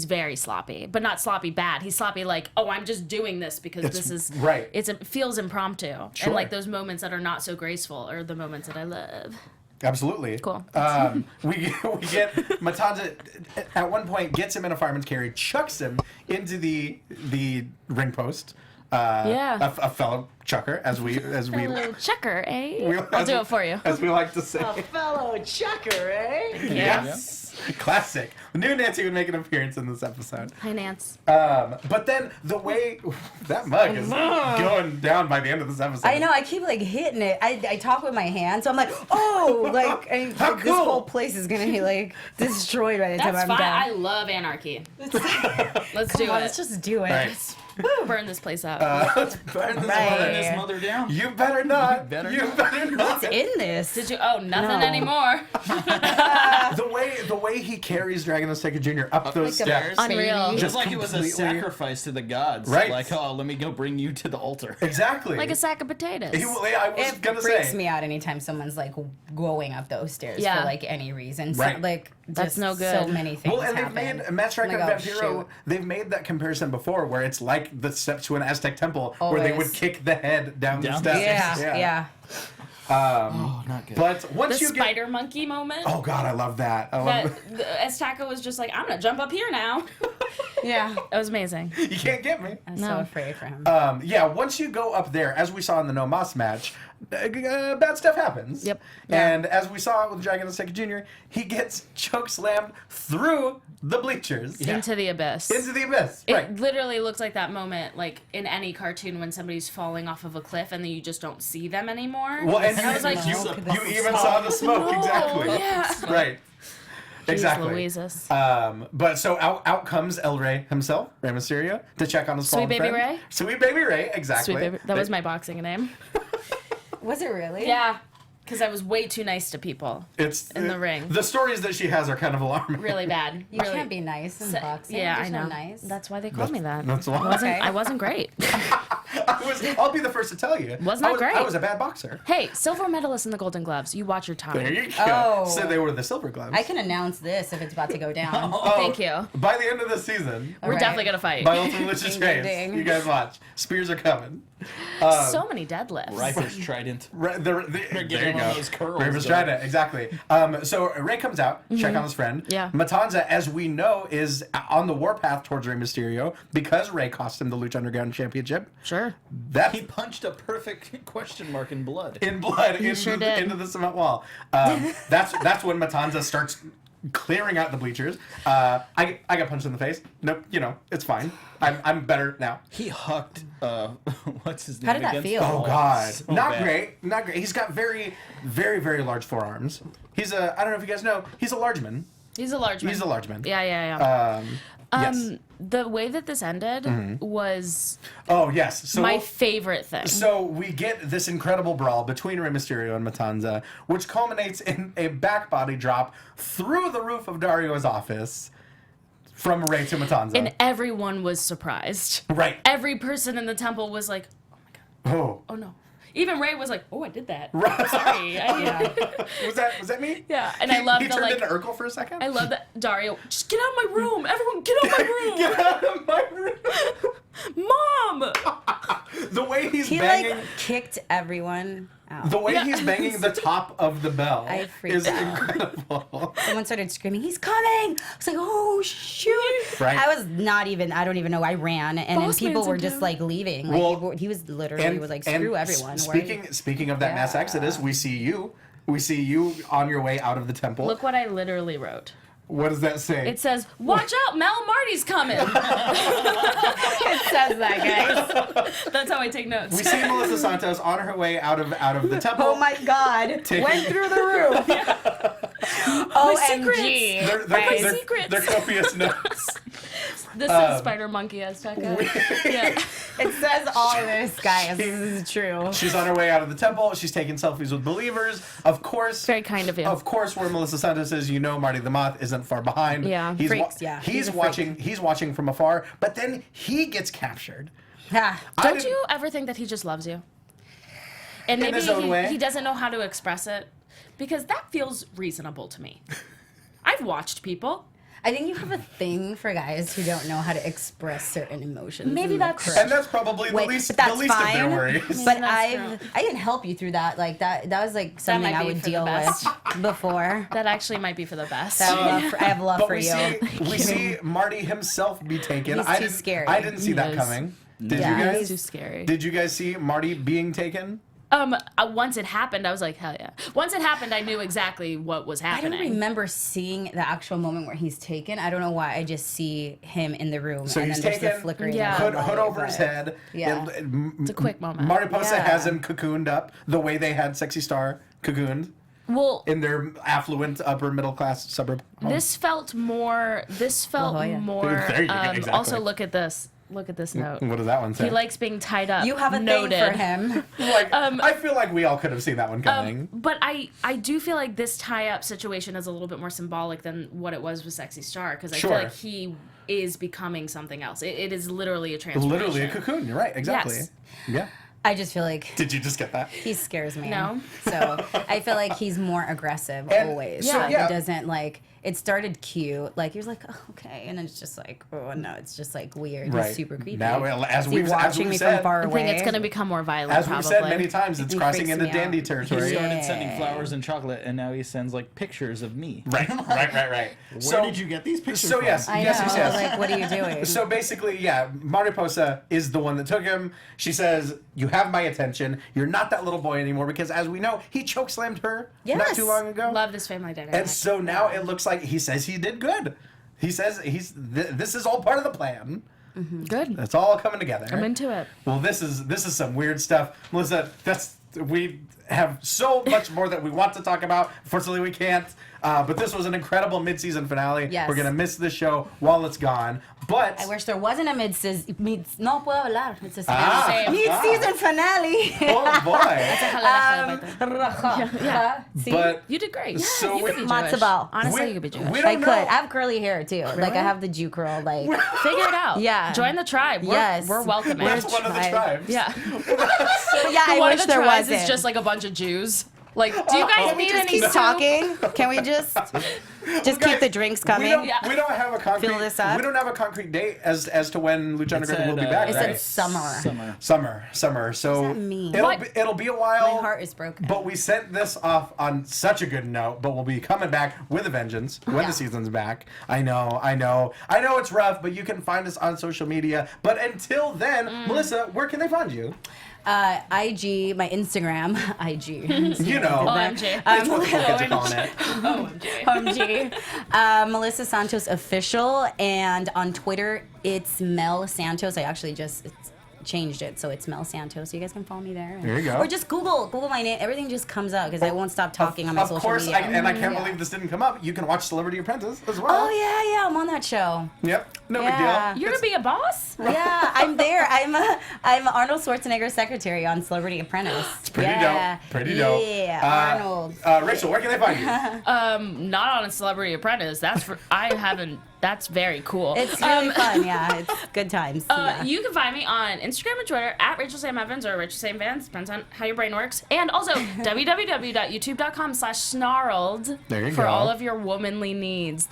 very sloppy, but not sloppy bad. He's sloppy like, oh, I'm just doing this because this is
right.
It feels impromptu,
Sure.
and like those moments that are not so graceful are the moments that I love.
Absolutely.
Cool.
We get Matanza at one point gets him in a fireman's carry, chucks him into the ring post.
Yeah.
A fellow chucker, as we
Little checker, eh?
we-
I'll do it for you.
as we like to say.
Fellow chucker, eh?
Yes. Classic. New Nancy would make an appearance in this episode.
Hi, Nance.
But then the way that mug is going down by the end of this episode.
I know. I keep like hitting it. I talk with my hand, so I'm like, oh, like
How
this
cool.
whole place is gonna be like destroyed by the time
That's
I'm
fine. I
done.
love anarchy. Let's do
Come on,
it.
let's just do it.
Right.
Burn this place up.
Let's burn this
Right.
mother-
Burn this mother down.
You better not.
better
you
not.
better not.
In this.
Did you? Oh, nothing
No.
anymore.
The way he carries Dragon the Second Jr. up those
like a
steps.
Unreal.
Just like it was a
completely-
sacrifice to the gods.
Right.
Like, oh, let me go bring you to the altar.
Exactly.
Like a sack of potatoes.
I was
It
gonna
freaks
say.
me out anytime someone's like going up those stairs
Yeah.
for like any reason. So,
Right.
like
That's
just
no
So
good.
many things
Well, and they've
happen.
made Matt Striker
Like,
and
oh,
Vampiro.
shoot.
They've made that comparison before, where it's like the steps to an Aztec temple, where they would
Always.
kick the head down the
Down the
steps.
Yeah.
Oh, not good.
But once
The
you
spider monkey moment.
oh god, I love that. I love
Estaka was just like, I'm gonna jump up here now.
Yeah.
It was amazing.
You can't get me.
I'm so afraid for him.
Yeah, once you go up there, as we saw in the No Mas match, bad stuff happens.
Yep.
And as we saw with Dragon the Second Jr., he gets choke slammed through the bleachers
Into the abyss.
into the abyss.
It
Right.
literally looks like that moment, like in any cartoon when somebody's falling off of a cliff and then you just don't see them anymore.
Well, and
I was like,
you
smoke.
even saw the smoke. Exactly.
yeah.
Right. Exactly.
Louises.
But so out comes El Rey himself, Rey Mysterio, to check on his
Sweet
fallen
baby
friend.
Rey?
Sweet Baby Ray, exactly.
Sweet baby. That was my boxing name.
Was it really?
Yeah. Because I was way too nice to people.
It's
in the ring.
The stories that she has are kind of alarming.
Really bad.
You
really.
can't be nice in boxing.
Yeah,
There's
I know.
No nice.
That's why they called me that.
That's why.
I wasn't great.
I'll be the first to tell you.
Wasn't that great?
I was a bad boxer.
Hey, silver medalist in the Golden Gloves. You watch your time.
There you go.
Oh.
So they were the silver gloves.
I can announce this if it's about to go down.
Oh,
Thank you.
By the end of the season,
We're
right.
definitely gonna fight.
by Ultimate Lucha
Ding,
Trace,
ding, ding.
you guys watch. Spears are coming.
So many deadlifts.
Riper's trident.
There
getting
you
one
go.
of those curls
Raven's
going.
Trident, exactly. So Ray comes out, check on his friend.
Yeah.
Matanza, as we know, is on the warpath towards Rey Mysterio because Ray cost him the Lucha Underground Championship.
Sure.
That's
He punched a perfect question mark in blood.
in blood into,
sure did.
into the cement wall. That's when Matanza starts clearing out the bleachers. I got punched in the face. Nope, it's fine. I'm better now.
He hucked, what's his name?
How did that
against
feel?
the
Oh
wall.
God,
So
not
bad.
great, not great. He's got very, very, very large forearms. I don't know if you guys know, he's a large man.
He's a large man.
He's a large man.
Yeah.
Yes.
The way that this ended was
Oh yes. So
my favorite thing.
So we get this incredible brawl between Rey Mysterio and Matanza, which culminates in a back body drop through the roof of Dario's office from Rey to Matanza.
And everyone was surprised.
Right.
Every person in the temple was like, oh my God.
Oh.
Oh no. Even Ray was like, "Oh, I did that.
Right.
Sorry."
Was that me?
Yeah, and I love
he
the
turned
like.
into Urkel for a second.
I love that Dario. Just get out of my room, everyone. Get out of my room,
Get out of my room.
Mom.
The way he's
He
banging.
like kicked everyone out.
The way
Yeah.
he's banging the top of the bell
I freaked
is
out.
incredible.
Someone started screaming, "He's coming!" I was like, "Oh shoot!"
Right.
I was not even. I don't even know. I ran, and then
Boss
people
man's
were
in
just
town.
like leaving. Like
Well,
he was literally was like, "Screw everyone."
Speaking of that mass
Yeah.
exodus, we see you on your way out of the temple.
Look what I literally wrote.
What does that say?
It says, "Watch out, Mel Marty's coming."
It says that, guys.
That's how I take notes.
We see Melissa Santos on her way out of the temple.
Oh my God!
Taking-
Went through the roof. OMG!
They're
secrets.
They're copious notes.
This is Spider Monkey Azteca. Yeah.
It says all this, guys. This is true.
She's on her way out of the temple. She's taking selfies with believers. Of course.
Very kind of you.
Of course, where Melissa Santos is, Marty the Moth isn't far behind.
Yeah.
He's
Freaks, yeah.
He's
He's a
watching. He's watching from afar, but then he gets captured.
Ah,
Don't
didn't-
you ever think that he just loves you? And maybe
his own way?
he doesn't know how to express it? Because that feels reasonable to me. I've watched people.
I think you have a thing for guys who don't know how to express certain emotions.
Maybe
in the
that's-
correct-
And that's probably the
Wait,
least
but that's
of their
fine.
worries.
But
That's
I can help you through that. Like that was like something
might
I
be
would
for the
deal
best.
with before.
That actually might be for the best.
I have love
But
for
we
you.
see Marty himself be taken.
He's too scary.
I didn't see that
He is.
coming. Did
Yeah.
you
It's
guys?
too scary.
Did you guys see Marty being taken?
Once it happened, I was like, hell yeah. Once it happened, I knew exactly what was
I
happening.
don't remember seeing the actual moment where he's taken. I don't know why. I just see him in the room,
So
and
he's
then there's the
taken,
flickering.
Yeah.
of the
hood
light,
over his
but-
head.
Yeah.
It's a quick moment.
Mariposa
Yeah.
has him cocooned up the way they had Sexy Star cocooned
Well,
in their affluent upper middle class suburb home.
this felt more.
Oh, yeah.
More.
There you go, exactly.
Also, look at this. Look at this note.
What does that one say?
He likes being tied up.
You have a
Noted.
thing for him.
Like, I feel like we all could have seen that one coming.
But I do feel like this tie-up situation is a little bit more symbolic than what it was with Sexy Star, because I feel
Sure.
like he is becoming something else. It is literally a transformation.
Literally a cocoon. You're right. Exactly.
Yes.
Yeah.
I just feel like
Did you just get that?
he scares me.
No.
So I feel like he's more aggressive
And
always.
so,
Like,
yeah.
it doesn't like. It started cute. Like he was like, oh, okay, and then it's just like, oh no, it's just like weird.
Right.
He's super creepy.
Now, as
Is he
we've
watching me
said,
from far
I
away.
think it's going to become more violent,
as
probably.
we've said many times, it's
He
crossing
freaks
into
me
dandy
out.
He
territory.
started sending
Yeah.
flowers and chocolate, and now he sends like pictures of me.
Right. Right.
Where did you get these pictures
So
from?
yes,
I
yes,
know.
yes, yes.
Like, what are you doing?
So basically, yeah, Mariposa is the one that took him. She says, "You have my attention. You're not that little boy anymore," because as we know, he chokeslammed her not
Yes.
too long ago.
Love this family dynamic.
And so now it looks like he says he did good. He says this is all part of the plan.
Good.
It's all coming together.
I'm into it.
Well, this is some weird stuff, Melissa. We have so much more that we want to talk about. Unfortunately, we can't. But this was an incredible mid-season finale.
Yes.
We're gonna miss this show while it's gone. But
I wish there wasn't a no puedo hablar. It's a
Same.
mid-season finale.
oh boy.
See?
But
You did great.
So
you
we-
could be
Matzo
Jewish.
ball.
Honestly,
We-
you could be Jewish.
we
I
don't
could.
know.
I have curly hair too. Like I have the Jew curl. Like
Figure it out.
Yeah.
Join the tribe.
Yes.
We're welcoming.
That's one of the
tribe.
tribes.
Yeah.
But yeah, I
One
wish
of the
there
tribes
wasn't.
is just like a bunch of Jews. Like, do you guys need any
keep
soup?
talking? Can we just keep the drinks coming?
We don't have a concrete.
Fill this up.
We don't have a concrete date as to when Lucha Underground will be back.
It
right?
said summer.
Summer. So
that mean?
it'll be a while.
My heart is broken.
But we sent this off on such a good note. But we'll be coming back with a vengeance when the season's back. I know it's rough, but you can find us on social media. But until then, Melissa, where can they find you?
IG, my Instagram, IG.
You know.
OMG.
It's what the kids are calling it.
OMG. Melissa Santos official, and on Twitter it's Mel Santos. I actually just changed it, so it's Mel Santos. So you guys can follow me there.
There you go.
Or just Google my name. Everything just comes out because I won't stop talking on my social media.
Of course, I can't believe this didn't come up. You can watch Celebrity Apprentice as well.
Oh yeah, I'm on that show.
Yep. No
Yeah.
big deal.
You're gonna be a boss?
Yeah, I'm there. I'm Arnold Schwarzenegger's secretary on Celebrity Apprentice. It's
pretty dope. Pretty dope.
Yeah, Arnold.
Rachel, where can they find you?
Not on a Celebrity Apprentice. That's very cool.
It's really fun. Yeah, it's good times. Yeah.
You can find me on Instagram and Twitter at Rachel Sam Evans or Rachel Sam Vans, depends on how your brain works. And also www.youtube.com/snarled
There you
for
go.
all of your womanly needs.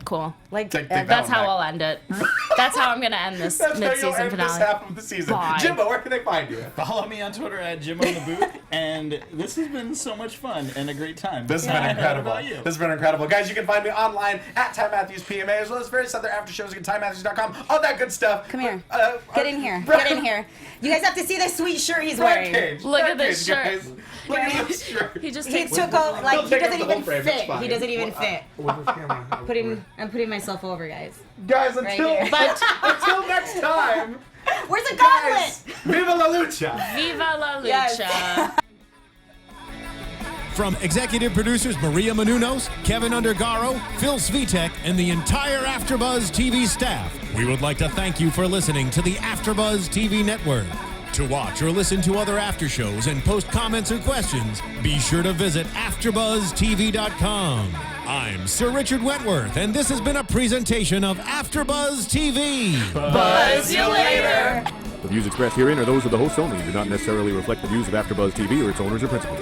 Cool.
Like
Take that
That's
one
how
back.
I'll end it. That's how I'm gonna end this
That's how you'll
mid-season
end this
finale.
half of the season.
Bye.
Jimbo, where can they find you?
Follow me on Twitter at Jimbo in the Booth, and this has been so much fun and a great time.
This has been incredible.
How about you?
This has been incredible. Guys, you can find me online at Ty Matthews PMA, as well as various other after shows at TyMatthews.com. All that good stuff.
Come here.
Get
Get in here. Get in here. You guys have to see this sweet shirt he's wearing.
Look at this shirt.
Guys. Look at this shirt.
He just
He
takes
took out, like, he
take up
doesn't
the
even
whole frame, it's
fit.
fine.
He doesn't even fit. I'm putting myself over, guys.
Guys,
Right
until
here.
until next time.
Where's the gauntlet?
Guys, viva la lucha.
Viva la lucha.
Yes.
From executive producers Maria Menounos, Kevin Undergaro, Phil Svitek, and the entire AfterBuzz TV staff, we would like to thank you for listening to the AfterBuzz TV network. To watch or listen to other after shows and post comments or questions, be sure to visit AfterBuzzTV.com. I'm Sir Richard Wentworth, and this has been a presentation of AfterBuzz TV.
Buzz you later.
The views expressed herein are those of the hosts only and do not necessarily reflect the views of AfterBuzz TV or its owners or principals.